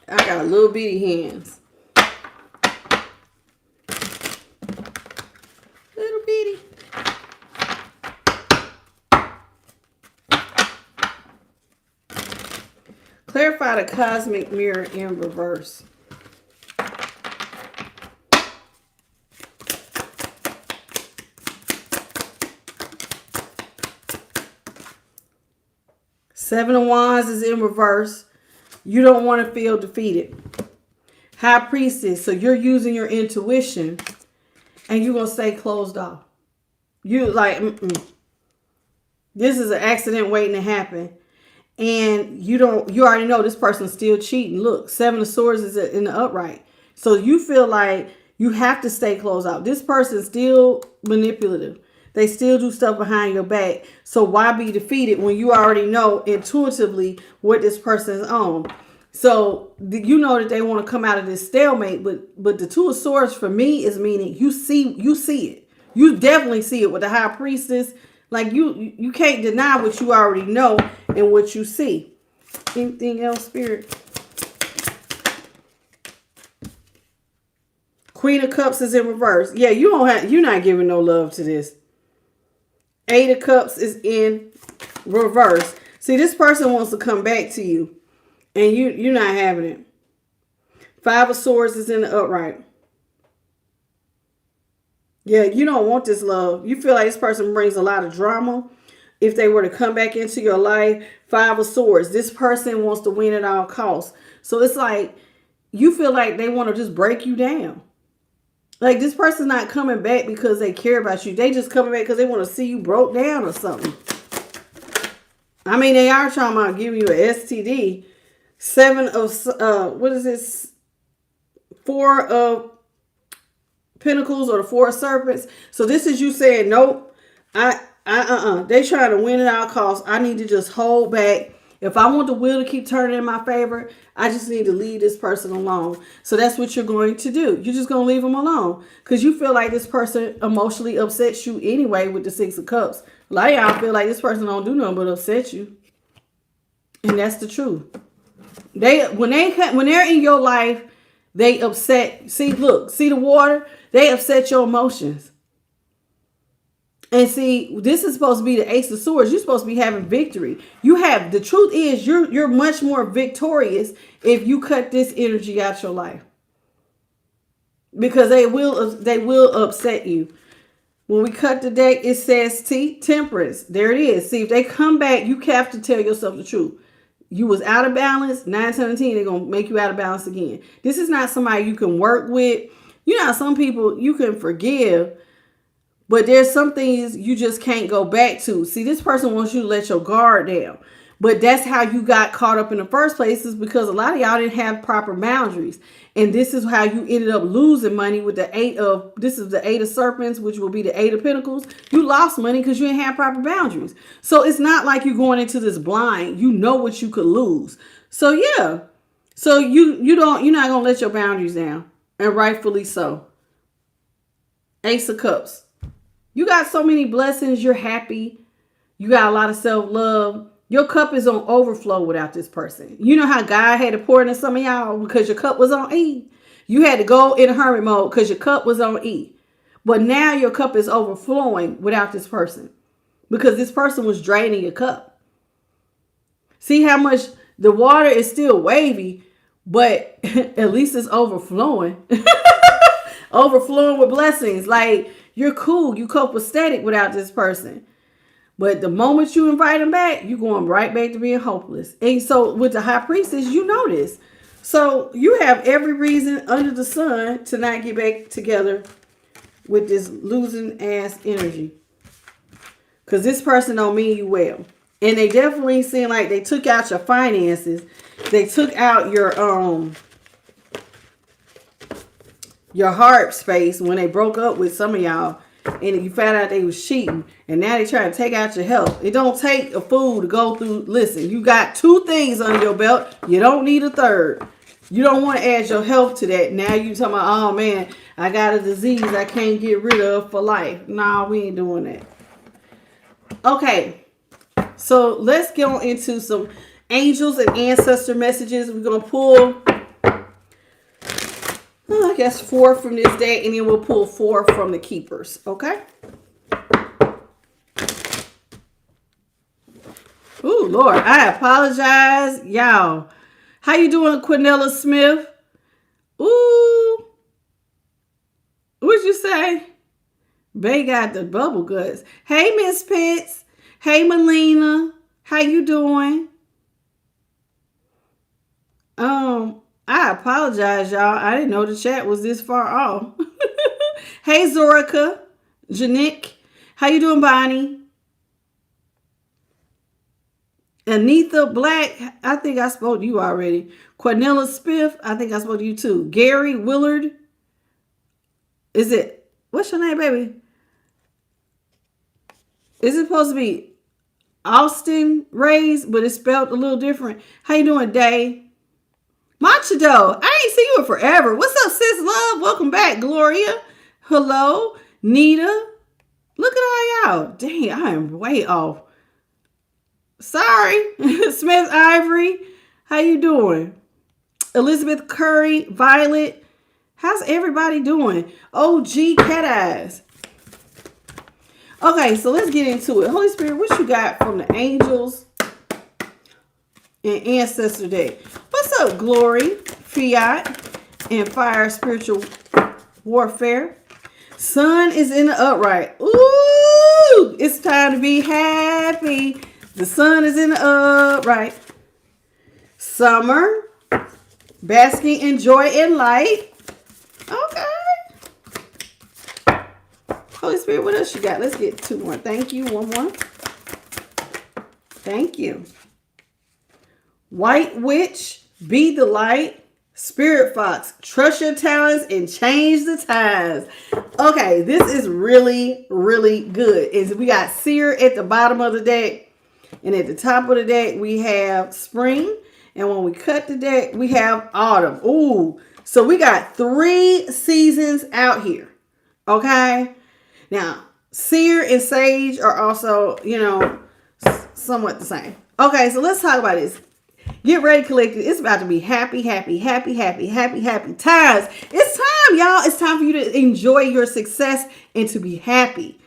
I got little bitty hands. Little bitty. Clarify the Cosmic Mirror in reverse. Seven of Wands is in reverse. You don't want to feel defeated. High Priestess. So you're using your intuition and you're going to stay closed off. You like, this is an accident waiting to happen. And you already know this person's still cheating. Look, 7 of Swords is in the upright. So you feel like you have to stay closed out. This person's still manipulative. They still do stuff behind your back. So why be defeated when you already know intuitively what this person is on? So you know that they want to come out of this stalemate. But the 2 of Swords for me is meaning you see it. You definitely see it with the High Priestess. Like you can't deny what you already know and what you see. Anything else, Spirit? Queen of Cups is in reverse. Yeah, you're not giving no love to this. 8 of Cups is in reverse. See, this person wants to come back to you, and you're not having it. 5 of Swords is in the upright. Yeah, you don't want this love. You feel like this person brings a lot of drama. If they were to come back into your life, 5 of Swords. This person wants to win at all costs. So it's like you feel like they want to just break you down. Like this person's not coming back because they care about you. They just coming back because they want to see you broke down or something. I mean, they are trying to give you an STD. 7 of, what is this? 4 of Pentacles or the 4 of Serpents. So this is you saying, nope, they trying to win at all costs. I need to just hold back. If I want the wheel to keep turning in my favor, I just need to leave this person alone. So that's what you're going to do. You're just going to leave them alone because you feel like this person emotionally upsets you anyway with the 6 of Cups. A lot of y'all feel like this person don't do nothing but upset you. And that's the truth. When they're in your life, they upset. See the water? They upset your emotions. And see, this is supposed to be the Ace of Swords. You're supposed to be having victory. The truth is you're much more victorious if you cut this energy out your life. because they will upset you. When we cut the deck, it says temperance. There it is. See, if they come back, you have to tell yourself the truth. You was out of balance. 9, 17, they're going to make you out of balance again. This is not somebody you can work with. You know how some people you can forgive, but there's some things you just can't go back to. See, this person wants you to let your guard down. But that's how you got caught up in the first place, is because a lot of y'all didn't have proper boundaries. And this is how you ended up losing money with this is the 8 of serpents, which will be the 8 of pentacles. You lost money because you didn't have proper boundaries. So it's not like you're going into this blind. You know what you could lose. So yeah. So you're not going to let your boundaries down. And rightfully so. Ace of Cups. You got so many blessings. You're happy. You got a lot of self-love. Your cup is on overflow without this person. You know how God had to pour into some of y'all because your cup was on E? You had to go in a hermit mode because your cup was on E. But now your cup is overflowing without this person because this person was draining your cup. See how much the water is still wavy, but at least it's overflowing. Overflowing with blessings. Like, you're cool. You copacetic without this person. But the moment you invite them back, you're going right back to being hopeless. And so with the High Priestess, you know this. So you have every reason under the sun to not get back together with this losing ass energy. Because this person don't mean you well. And they definitely seem like they took out your finances. They took out your heart space when they broke up with some of y'all. And you found out they was cheating. And now they trying to take out your health. It don't take a fool to go through. Listen, you got 2 things under your belt. You don't need a third. You don't want to add your health to that. Now you talking about, oh man, I got a disease I can't get rid of for life. Nah, we ain't doing that. Okay. So let's go into some angels and ancestor messages. We're going to pull, I guess, 4 from this day, and then we'll pull 4 from the keepers. Okay. Ooh, Lord, I apologize, y'all. How you doing, Quinella Smith? Ooh, what'd you say? Bay got the bubble guts. Hey, Miss Pitts. Hey, Melina. How you doing? I apologize, y'all. I didn't know the chat was this far off. Hey, Zorica. Janik. How you doing, Bonnie? Anitha Black. I think I spoke to you already. Cornelia Spiff. I think I spoke to you too. Gary Willard. What's your name, baby? Is it supposed to be Austin Reyes, but it's spelled a little different? How you doing, Day? Machado, I ain't seen you in forever. What's up, sis love? Welcome back, Gloria. Hello, Nita. Look at all y'all. Dang, I am way off. Sorry. Smith Ivory, how you doing? Elizabeth Curry, Violet. How's everybody doing? OG Cat Eyes. Okay, so let's get into it. Holy Spirit, what you got from the angels and ancestor deck? What's up, Glory, Fiat, and Fire Spiritual Warfare? Sun is in the upright. Ooh, it's time to be happy. The sun is in the upright. Summer, basking in joy and light. Okay. Holy Spirit, what else you got? Let's get 2 more. Thank you. 1 more. Thank you. White Witch, be the light. Spirit Fox, trust your talents and change the times. Okay, this is really, really good. We got Seer at the bottom of the deck. And at the top of the deck, we have spring. And when we cut the deck, we have autumn. Ooh, so we got 3 seasons out here. Okay. Now, Seer and Sage are also, somewhat the same. Okay, so let's talk about this. Get ready, collective. It's about to be happy, happy, happy, happy, happy, happy times. It's time, y'all. It's time for you to enjoy your success and to be happy.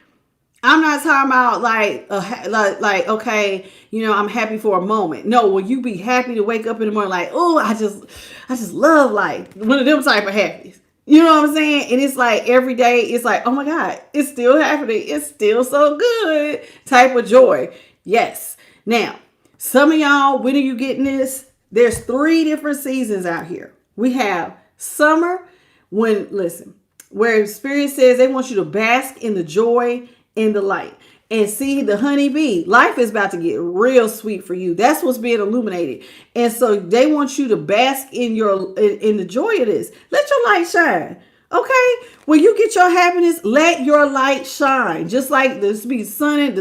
I'm not talking about like okay, I'm happy for a moment. No, will you be happy to wake up in the morning like, oh, I just love life. One of them type of happies. You know what I'm saying? And it's like every day, it's like, oh my God, it's still happening. It's still so good type of joy. Yes. Now, some of y'all, when are you getting this? There's 3 different seasons out here. We have summer, where Spirit says they want you to bask in the joy and the light. And see the honeybee, life is about to get real sweet for you. That's what's being illuminated. And so they want you to bask in in the joy of this. Let your light shine. Okay? When you get your happiness, let your light shine. Just like the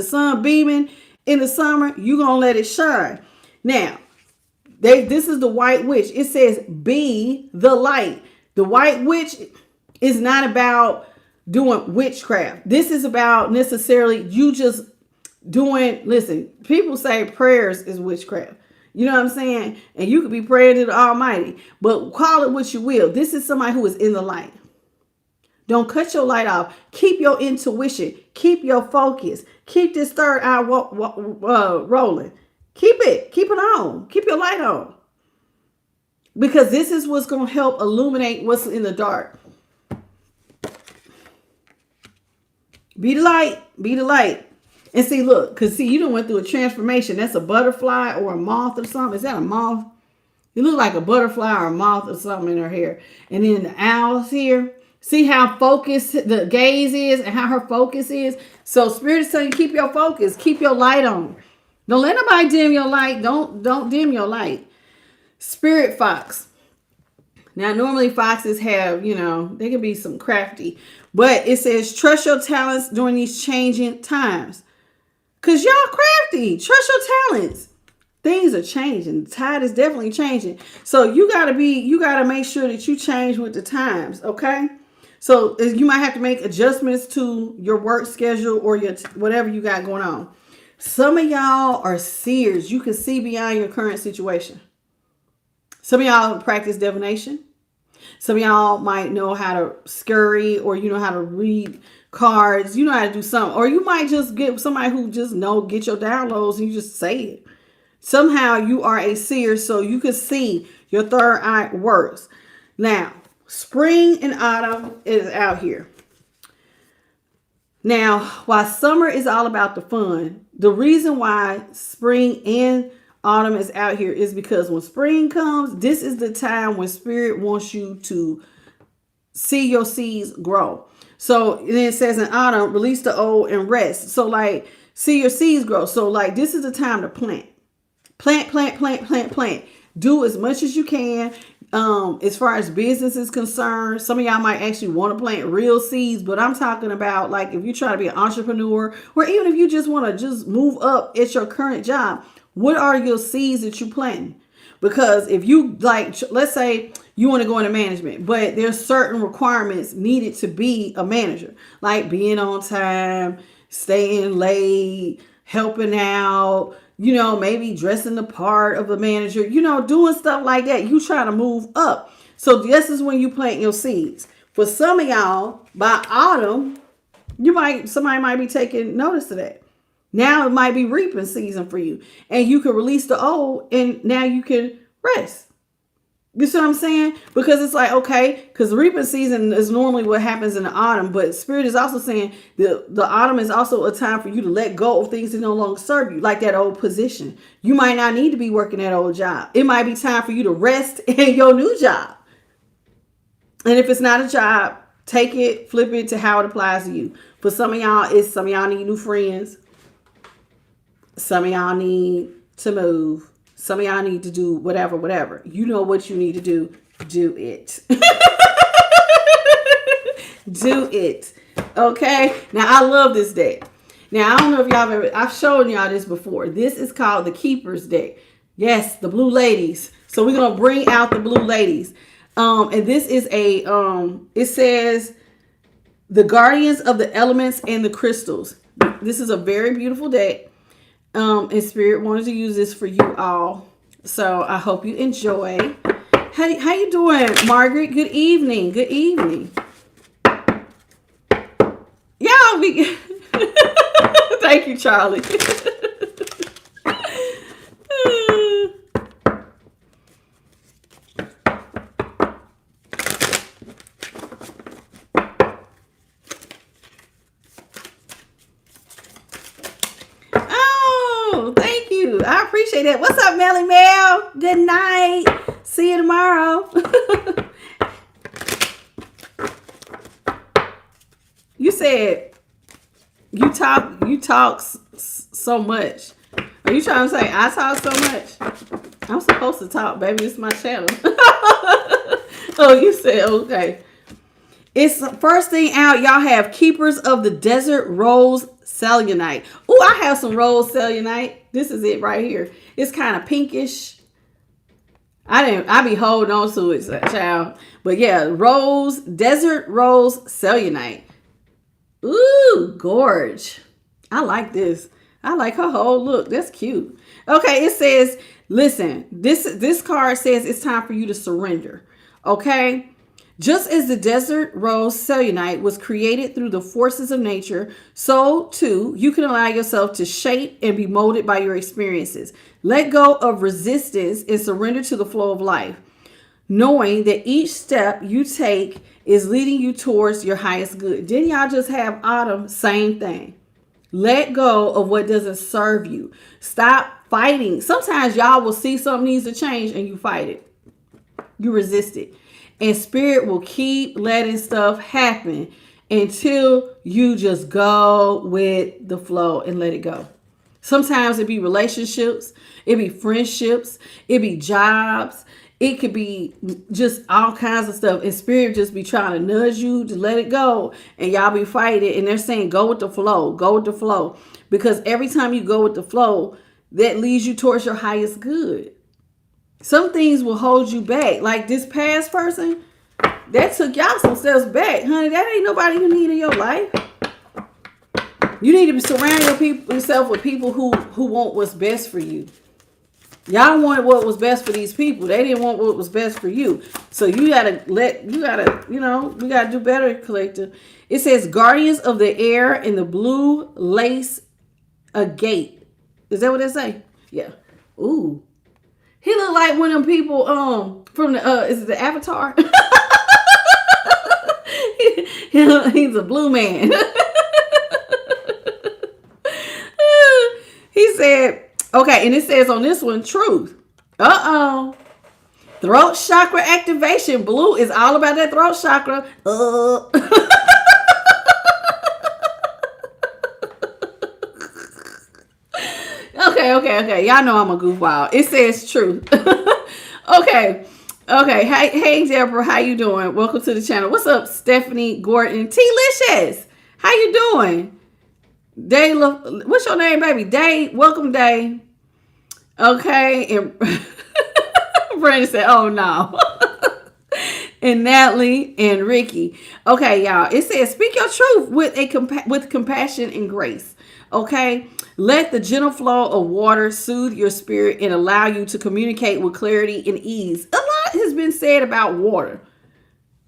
sun beaming in the summer, you're gonna let it shine. Now, this is the white witch. It says, be the light. The white witch is not about doing witchcraft. This is about necessarily you just listen, people say prayers is witchcraft. You know what I'm saying? And you could be praying to the Almighty, but call it what you will. This is somebody who is in the light. Don't cut your light off. Keep your intuition. Keep your focus. Keep this third eye rolling. Keep it on. Keep your light on. Because this is what's going to help illuminate what's in the dark. Be the light. Be the light. And see, look, because see, you done went through a transformation. That's a butterfly or a moth or something. Is that a moth? You look like a butterfly or a moth or something in her hair. And then the owls here. See how focused the gaze is and how her focus is. So Spirit is telling you, keep your focus. Keep your light on. Don't let nobody dim your light. Don't dim your light. Spirit fox. Now, normally foxes have, they can be some crafty. But it says, trust your talents during these changing times. Because y'all crafty. Trust your talents. Things are changing. The tide is definitely changing. So you got to make sure that you change with the times, okay? So you might have to make adjustments to your work schedule or your whatever you got going on. Some of y'all are seers. You can see beyond your current situation. Some of y'all practice divination. Some of y'all might know how to scurry, or you know how to read cards. You know how to do something. Or you might just get somebody who just get your downloads and you just say it. Somehow you are a seer, so you can see your third eye works. Now, spring and autumn is out here. Now, while summer is all about the fun, the reason why spring and autumn is out here is because when spring comes, this is the time when Spirit wants you to see your seeds grow. So then it says in autumn, release the old and rest. So like, see your seeds grow. So like, this is the time to plant. Plant. Do as much as you can. As far as business is concerned, some of y'all might actually want to plant real seeds, but I'm talking about like if you try to be an entrepreneur, or even if you just want to just move up at your current job, what are your seeds that you planting? Because if you let's say you want to go into management, but there's certain requirements needed to be a manager, like being on time, staying late, helping out, maybe dressing the part of a manager, doing stuff like that. You try to move up. So this is when you plant your seeds. For some of y'all, by autumn, somebody might be taking notice of that. Now it might be reaping season for you. And you can release the old and now you can rest. You see what I'm saying? Because it's like, okay, because reaping season is normally what happens in the autumn. But Spirit is also saying the autumn is also a time for you to let go of things that no longer serve you, like that old position. You might not need to be working that old job. It might be time for you to rest in your new job. And if it's not a job, take it, flip it to how it applies to you. For some of y'all need new friends. Some of y'all need to move. Some of y'all need to do whatever. You know what you need to do. Do it. Do it. Okay? Now, I love this deck. Now, I don't know if I've shown y'all this before. This is called the Keepers deck. Yes, the Blue Ladies. So we're going to bring out the Blue Ladies. And this is it says the Guardians of the Elements and the Crystals. This is a very beautiful deck. And Spirit wanted to use this for you all. So I hope you enjoy. How you doing, Margaret? Good evening. Good evening. Y'all be thank you, Charlie. I appreciate that. What's up, Melly Mel? Good night. See you tomorrow. You said you talk so much. Are you trying to say I talk so much? I'm supposed to talk, baby. It's my channel. Oh, you said okay. It's first thing out. Y'all have Keepers of the Desert Rose Cellulite. Oh, I have some rose cellulite. This is it right here. It's kind of pinkish. I be holding on to it, child. But yeah, desert rose cellulite. Ooh, gorge. I like this. I like her whole look. That's cute. Okay, it says, listen, this card says it's time for you to surrender. Okay? Just as the desert rose cellulite was created through the forces of nature, so too you can allow yourself to shape and be molded by your experiences. Let go of resistance and surrender to the flow of life, knowing that each step you take is leading you towards your highest good. Didn't y'all just have Autumn? Same thing. Let go of what doesn't serve you. Stop fighting. Sometimes y'all will see something needs to change and you fight it. You resist it. And spirit will keep letting stuff happen until you just go with the flow and let it go. Sometimes it be relationships, it be friendships, it be jobs, it could be just all kinds of stuff. And spirit just be trying to nudge you to let it go. And y'all be fighting. And they're saying, go with the flow, go with the flow. Because every time you go with the flow, that leads you towards your highest good. Some things will hold you back. Like this past person, that took y'all some steps back. Honey, that ain't nobody you need in your life. You need to surround yourself with people who want what's best for you. Y'all wanted what was best for these people. They didn't want what was best for you. So we gotta do better, collective. It says Guardians of the Air in the blue lace agate. Is that what they say? Yeah. Ooh. He look like one of them people from the is it the Avatar? He's a blue man. He said, okay, and it says on this one, truth. Throat chakra activation. Blue is all about that throat chakra. Okay. Y'all know I'm a goofball. It says truth. Okay. Hey, Deborah, how you doing? Welcome to the channel. What's up, Stephanie Gordon? T-licious. How you doing? Day, what's your name, baby? Day. Welcome, Day. Okay. And Brandon said, oh, no. And Natalie and Ricky. Okay, y'all. It says, speak your truth with compassion and grace. Okay. Let the gentle flow of water soothe your spirit and allow you to communicate with clarity and ease. A lot has been said about water.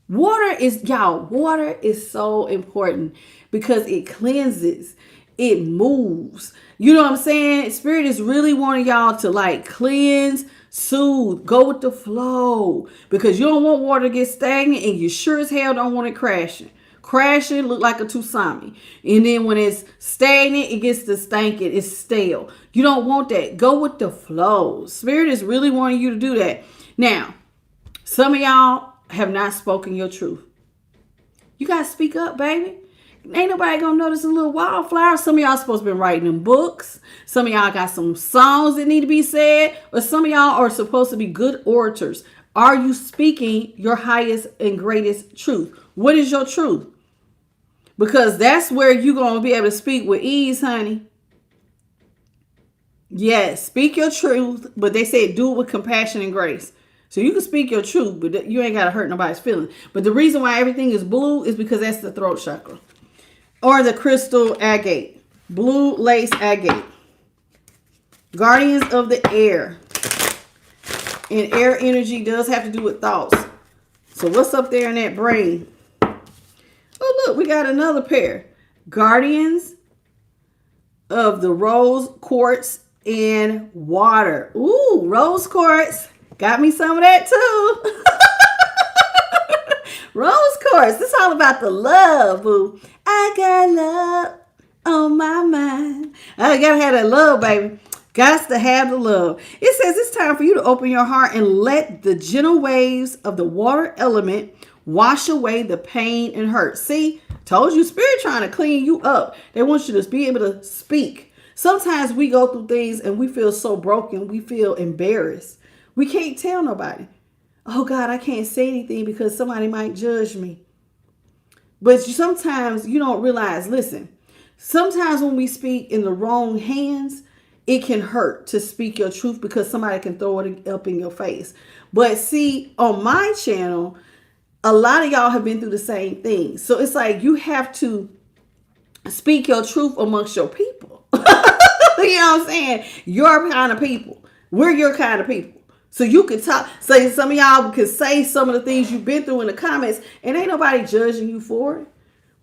Water is so important because it cleanses, it moves. You know what I'm saying? Spirit is really wanting y'all to like cleanse, soothe, go with the flow, because you don't want water to get stagnant and you sure as hell don't want it crashing. Crashing look like a tsunami. And then when it's stagnant, it gets to stinking. It's stale. You don't want that. Go with the flow. Spirit is really wanting you to do that. Now, some of y'all have not spoken your truth. You got to speak up, baby. Ain't nobody going to notice a little wildflower. Some of y'all supposed to be writing them books. Some of y'all got some songs that need to be said. Or some of y'all are supposed to be good orators. Are you speaking your highest and greatest truth? What is your truth? Because that's where you're going to be able to speak with ease, honey. Yes, speak your truth, but they said do it with compassion and grace. So you can speak your truth, but you ain't got to hurt nobody's feelings. But the reason why everything is blue is because that's the throat chakra. Or the crystal agate. Blue lace agate. Guardians of the air. And air energy does have to do with thoughts. So what's up there in that brain? Oh, look, we got another pair. Guardians of the rose quartz and water. Ooh, rose quartz. Got me some of that too. Rose quartz. This is all about the love, boo. I got love on my mind. I gotta have that love, baby. Got to have the love. It says it's time for you to open your heart and let the gentle waves of the water element wash away the pain and hurt. See, told you, Spirit trying to clean you up. They want you to be able to speak. Sometimes we go through things and we feel so broken. We feel embarrassed. We can't tell nobody. Oh God, I can't say anything because somebody might judge me. But sometimes you don't realize, listen, sometimes when we speak in the wrong hands, it can hurt to speak your truth because somebody can throw it up in your face. But see, on my channel, a lot of y'all have been through the same thing. So it's like you have to speak your truth amongst your people. You know what I'm saying? Your kind of people. We're your kind of people. So you could talk, say some of y'all could say some of the things you've been through in the comments and ain't nobody judging you for it.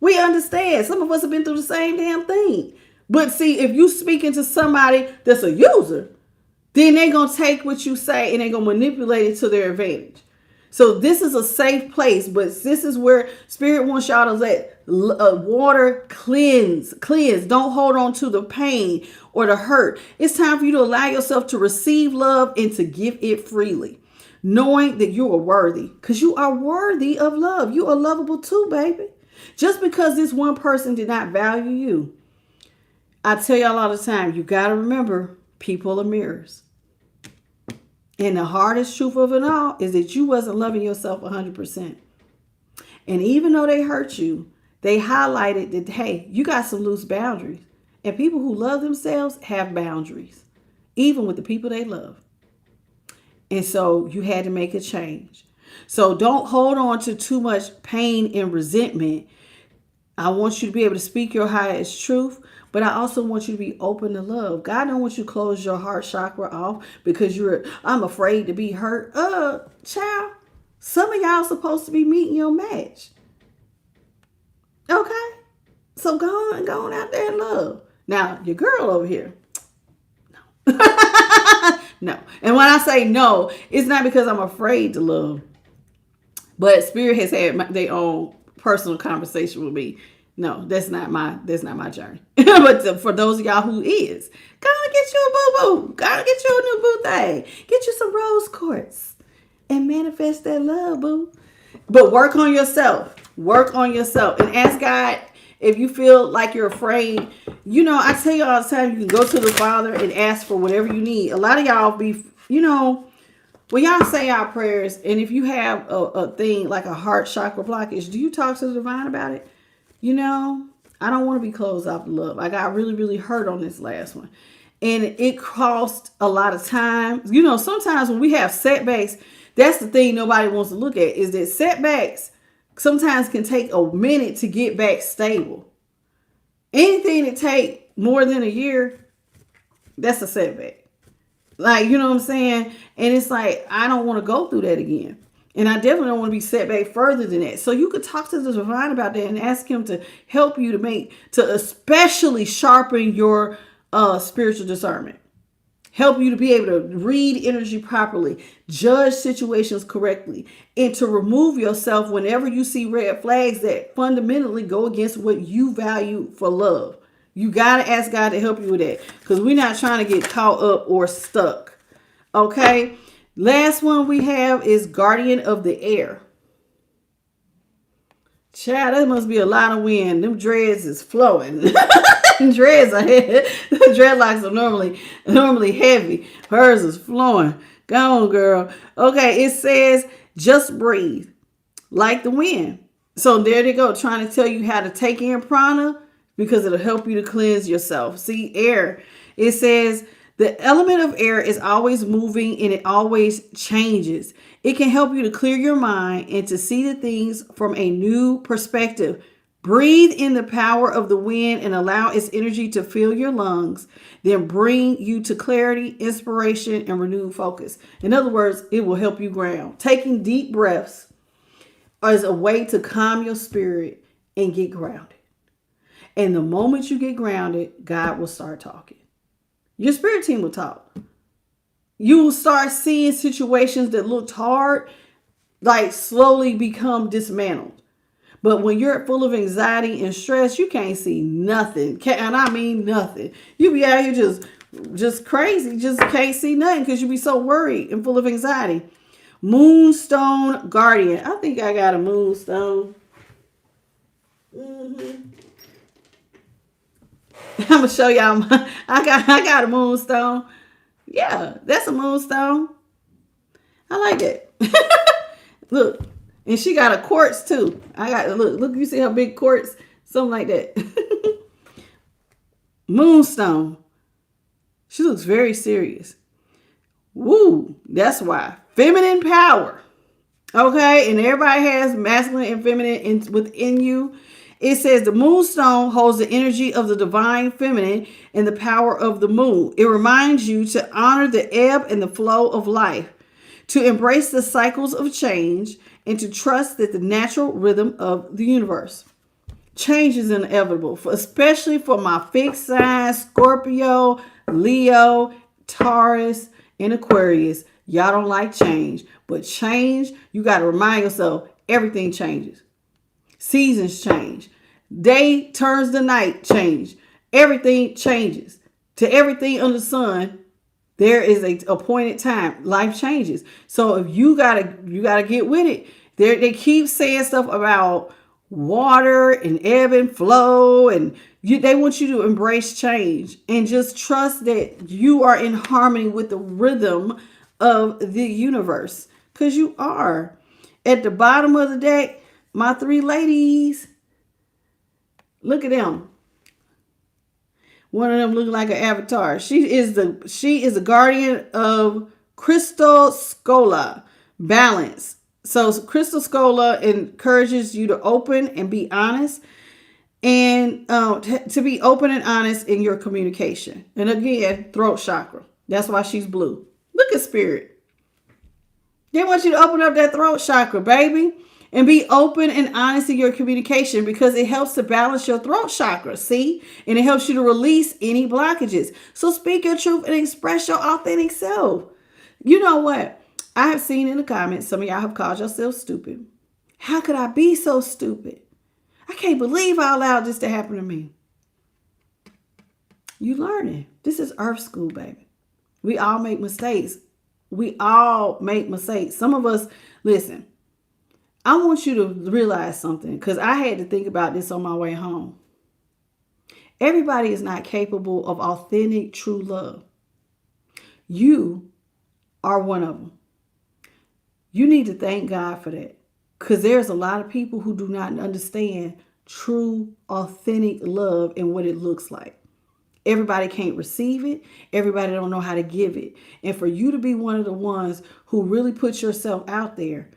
We understand. Some of us have been through the same damn thing. But see, if you speaking to somebody that's a user, then they're going to take what you say and they're going to manipulate it to their advantage. So this is a safe place, but this is where Spirit wants y'all to let water cleanse. Don't hold on to the pain or the hurt. It's time for you to allow yourself to receive love and to give it freely, knowing that you are worthy, because you are worthy of love. You are lovable too, baby. Just because this one person did not value you, I tell y'all all the time, you got to remember, people are mirrors. And the hardest truth of it all is that you wasn't loving yourself 100%. And even though they hurt you, they highlighted that, hey, you got some loose boundaries. And people who love themselves have boundaries, even with the people they love. And so you had to make a change. So don't hold on to too much pain and resentment. I want you to be able to speak your highest truth, but I also want you to be open to love. God don't want you to close your heart chakra off because I'm afraid to be hurt. Child, some of y'all supposed to be meeting your match. Okay? So go on out there and love. Now, your girl over here, no. No. And when I say no, it's not because I'm afraid to love, but Spirit has had their own personal conversation with me. No, that's not my journey. But for those of y'all who is, gotta get you a boo-boo. Gotta get you a new boo thing. Get you some rose quartz and manifest that love, boo. But work on yourself. Work on yourself. And ask God, if you feel like you're afraid, I tell you all the time, you can go to the Father and ask for whatever you need. A lot of y'all when y'all say our prayers, and if you have a thing like a heart chakra blockage, do you talk to the divine about it? I don't want to be closed off to love. I got really, really hurt on this last one. And it cost a lot of time. Sometimes when we have setbacks, that's the thing nobody wants to look at, is that setbacks sometimes can take a minute to get back stable. Anything that take more than a year, that's a setback. Like, you know what I'm saying? And it's like, I don't want to go through that again. And I definitely don't want to be set back further than that. So you could talk to the divine about that and ask him to help you to especially sharpen your spiritual discernment. Help you to be able to read energy properly, judge situations correctly, and to remove yourself whenever you see red flags that fundamentally go against what you value for love. You got to ask God to help you with that, because we're not trying to get caught up or stuck. Okay? Last one we have is guardian of the air. Child, that must be a lot of wind. Them dreads is flowing. Dreadlocks are normally heavy. Hers is flowing. Go on, girl. Okay, it says just breathe like the wind. So there they go, trying to tell you how to take in prana because it'll help you to cleanse yourself. See, air. It says the element of air is always moving and it always changes. It can help you to clear your mind and to see the things from a new perspective. Breathe in the power of the wind and allow its energy to fill your lungs, then bring you to clarity, inspiration, and renewed focus. In other words, it will help you ground. Taking deep breaths is a way to calm your spirit and get grounded. And the moment you get grounded, God will start talking. Your spirit team will talk. You will start seeing situations that looked hard, like slowly become dismantled. But when you're full of anxiety and stress, you can't see nothing. And I mean nothing. You be out here just just crazy. Just can't see nothing because you be so worried and full of anxiety. Moonstone Guardian. I think I got a moonstone. I'm gonna show y'all. I got a moonstone. Yeah, that's a moonstone. I like it. Look, and she got a quartz too. I got look. You see her big quartz, something like that. Moonstone. She looks very serious. Woo, that's why. Feminine power. Okay, and everybody has masculine and feminine within you. It says the moonstone holds the energy of the divine feminine and the power of the moon. It reminds you to honor the ebb and the flow of life, to embrace the cycles of change, and to trust that the natural rhythm of the universe. Change is inevitable, especially for my fixed signs, Scorpio, Leo, Taurus, and Aquarius. Y'all don't like change, but change, you got to remind yourself, everything changes. Seasons change. Day turns to night change. Everything changes. To everything under the sun, there is a appointed time. Life changes. So if you gotta get with it. They keep saying stuff about water and ebb and flow, and they want you to embrace change and just trust that you are in harmony with the rhythm of the universe, because you are. At the bottom of the deck, my three ladies, look at them. One of them looking like an avatar. She is the guardian of Crystal Scola, balance. So Crystal Scola encourages you to open and be honest, and to be open and honest in your communication. And again, throat chakra. That's why she's blue. Look at Spirit. They want you to open up that throat chakra, baby, and be open and honest in your communication, because it helps to balance your throat chakra, see? And it helps you to release any blockages. So speak your truth and express your authentic self. You know what? I have seen in the comments, some of y'all have called yourself stupid. How could I be so stupid? I can't believe I allowed this to happen to me. You learning. This is Earth School, baby. We all make mistakes. We all make mistakes. Some of us, listen, I want you to realize something, because I had to think about this on my way home. Everybody is not capable of authentic, true love. You are one of them. You need to thank God for that, because there's a lot of people who do not understand true, authentic love and what it looks like. Everybody can't receive it. Everybody don't know how to give it. And for you to be one of the ones who really put yourself out there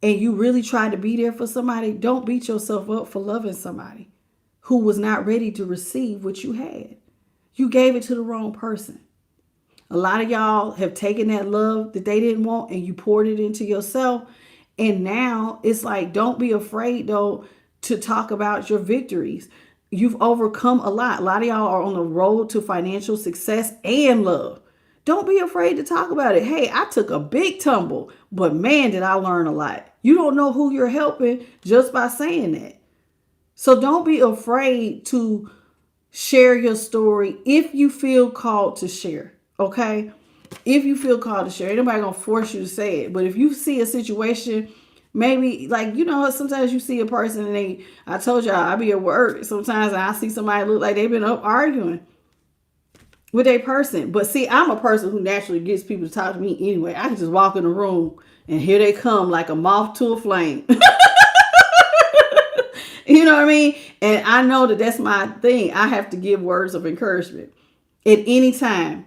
and you really try to be there for somebody, don't beat yourself up for loving somebody who was not ready to receive what you had. You gave it to the wrong person. A lot of y'all have taken that love that they didn't want and you poured it into yourself. And now it's like, don't be afraid, though, to talk about your victories. You've overcome a lot. A lot of y'all are on the road to financial success and love. Don't be afraid to talk about it. Hey, I took a big tumble, but man, did I learn a lot. You don't know who you're helping just by saying that. So don't be afraid to share your story if you feel called to share. Okay? If you feel called to share, ain't nobody gonna force you to say it. But if you see a situation, maybe like, sometimes you see a person and I told y'all, I be at work. Sometimes I see somebody look like they've been up arguing with a person. But see, I'm a person who naturally gets people to talk to me anyway. I can just walk in the room and here they come like a moth to a flame. You know what I mean? And I know that that's my thing. I have to give words of encouragement at any time.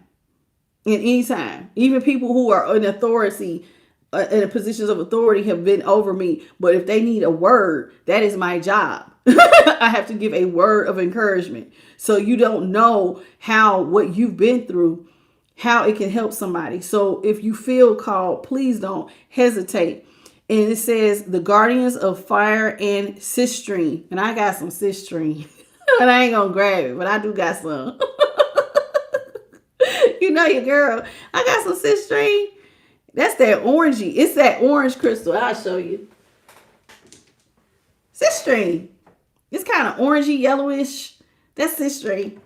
At any time. Even people who are in authority, in positions of authority, have been over me. But if they need a word, that is my job. I have to give a word of encouragement. So you don't know what you've been through, how it can help somebody. So if you feel called, please don't hesitate. And it says the guardians of fire and cistrine. And I got some cistrine. And I ain't going to grab it, but I do got some. You know your girl. I got some cistrine. That's that orangey. It's that orange crystal. I'll show you. Cistrine. It's kind of orangey, yellowish. That's cistrine.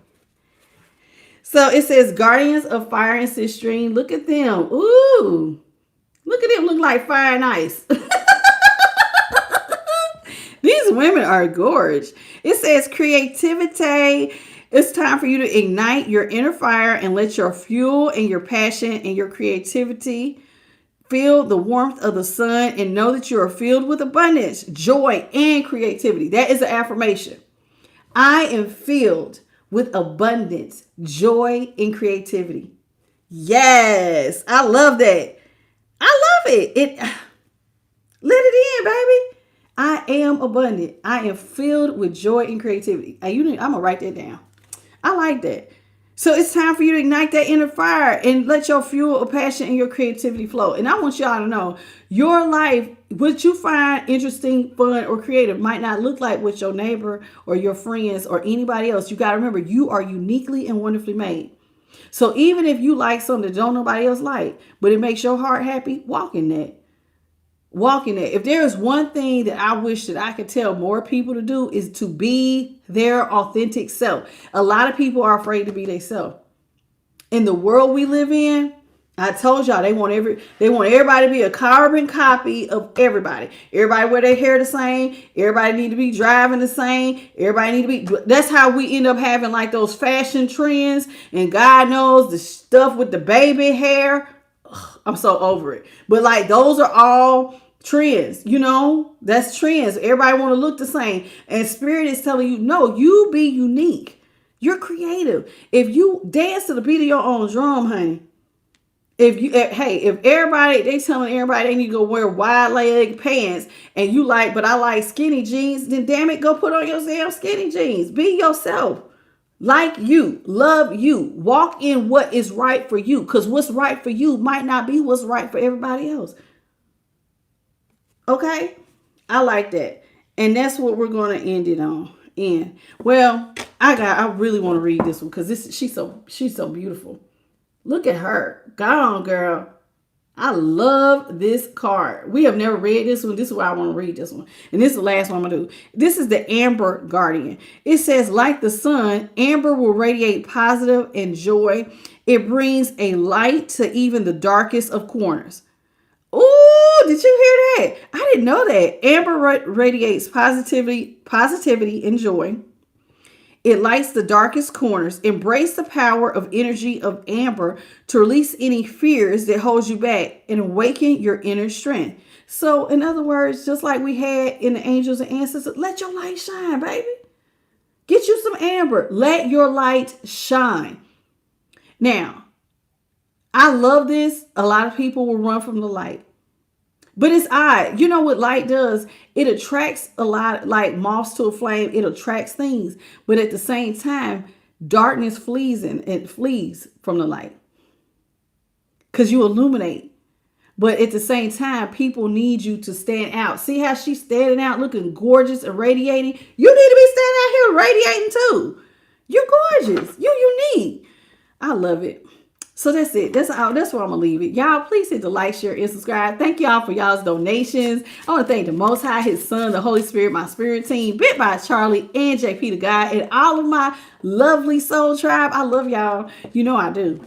So it says guardians of fire and citrine. Look at them. Ooh. Look at them. Look like fire and ice. These women are gorgeous. It says creativity. It's time for you to ignite your inner fire and let your fuel and your passion and your creativity feel the warmth of the sun and know that you are filled with abundance, joy, and creativity. That is an affirmation. I am filled with abundance, joy, and creativity. Yes, I love that. I love it. Let it in, baby. I am abundant. I am filled with joy and creativity. I'm gonna write that down. I like that. So it's time for you to ignite that inner fire and let your fuel of passion and your creativity flow. And I want y'all to know your life, what you find interesting, fun, or creative might not look like what your neighbor or your friends or anybody else. You got to remember, you are uniquely and wonderfully made. So even if you like something that don't nobody else like, but it makes your heart happy, walk in that. Walking it. If there is one thing that I wish that I could tell more people to do, is to be their authentic self. A lot of people are afraid to be themselves. In the world we live in, I told y'all they want everybody to be a carbon copy of everybody. Everybody wear their hair the same. Everybody need to be driving the same. Everybody need to be. That's how we end up having like those fashion trends, and God knows the stuff with the baby hair. Ugh, I'm so over it. But like those are all trends, that's trends. Everybody want to look the same. And Spirit is telling you, no, you be unique. You're creative. If you dance to the beat of your own drum, honey. If everybody, they telling everybody they need to go wear wide leg pants, and you like, but I like skinny jeans, then damn it, go put on your damn skinny jeans. Be yourself. Like you, love you, walk in what is right for you, because what's right for you might not be what's right for everybody else. Okay, I like that. And that's what we're going to end it on. Well, I really want to read this one because she's so beautiful. Look at her. Go on, girl. I love this card. We have never read this one. This is why I want to read this one. And this is the last one I'm going to do. This is the Amber Guardian. It says, like the sun, amber will radiate positive and joy. It brings a light to even the darkest of corners. Oh, did you hear that? I didn't know that. Amber radiates positivity and joy. It lights the darkest corners. Embrace the power of energy of amber to release any fears that hold you back and awaken your inner strength. So, in other words, just like we had in the angels and ancestors, let your light shine, baby. Get you some amber. Let your light shine. Now, I love this. A lot of people will run from the light. But it's odd. You know what light does? It attracts a lot, like moths to a flame. It attracts things. But at the same time, darkness flees from the light. Because you illuminate. But at the same time, people need you to stand out. See how she's standing out looking gorgeous and radiating? You need to be standing out here radiating too. You're gorgeous. You're unique. I love it. So that's it. That's where I'm going to leave it. Y'all, please hit the like, share, and subscribe. Thank y'all for y'all's donations. I want to thank the Most High, His Son, the Holy Spirit, my spirit team, Bit by Charlie, and JP the God, and all of my lovely soul tribe. I love y'all. You know I do.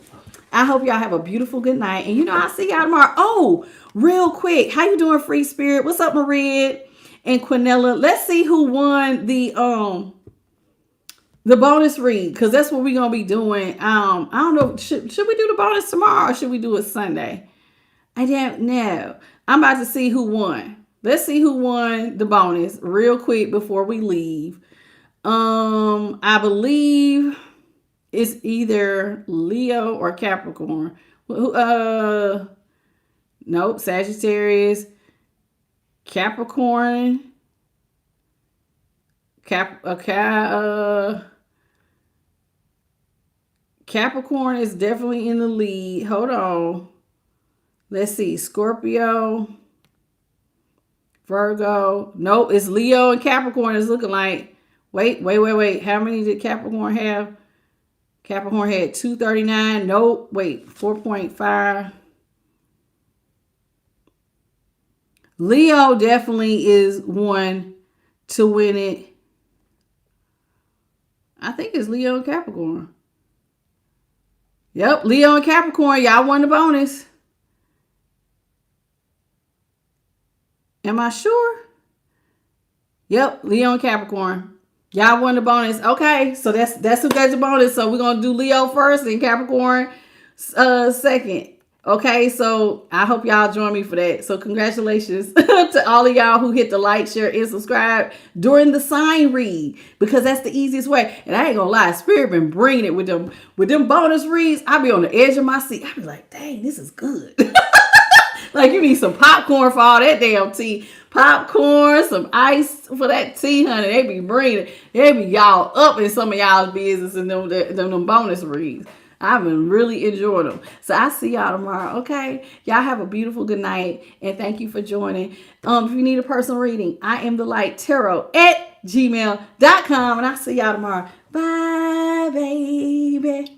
I hope y'all have a beautiful good night. And I'll see y'all tomorrow. Oh, real quick. How you doing, Free Spirit? What's up, Maria and Quinella? Let's see who won the bonus read, because that's what we're going to be doing. I don't know. Should we do the bonus tomorrow or should we do it Sunday? I don't know. I'm about to see who won. Let's see who won the bonus real quick before we leave. I believe it's either Leo or Capricorn. Nope. Sagittarius, Capricorn, Capricorn is definitely in the lead. Hold on. Let's see. Scorpio, Virgo. Nope, it's Leo and Capricorn. It's looking like. Wait. How many did Capricorn have? Capricorn had 239. Nope. Wait, 4.5. Leo definitely is one to win it. I think it's Leo and Capricorn. Yep, Leo and Capricorn, y'all won the bonus. Am I sure? Yep, Leo and Capricorn. Y'all won the bonus. Okay, so that's who got the bonus. So we're gonna do Leo first and Capricorn second. Okay, so I hope y'all join me for that. So congratulations to all of y'all who hit the like, share, and subscribe during the sign read, because that's the easiest way. And I ain't gonna lie, Spirit been bringing it with them bonus reads. I be on the edge of my seat. I be like, dang, this is good. Like, you need some popcorn for all that damn tea. Popcorn, some ice for that tea, honey. They be bringing it. They be y'all up in some of y'all's business and them bonus reads. I've been really enjoying them. So I see y'all tomorrow, okay? Y'all have a beautiful good night, and thank you for joining. If you need a personal reading, I am the light tarot at gmail.com, and I'll see y'all tomorrow. Bye, baby.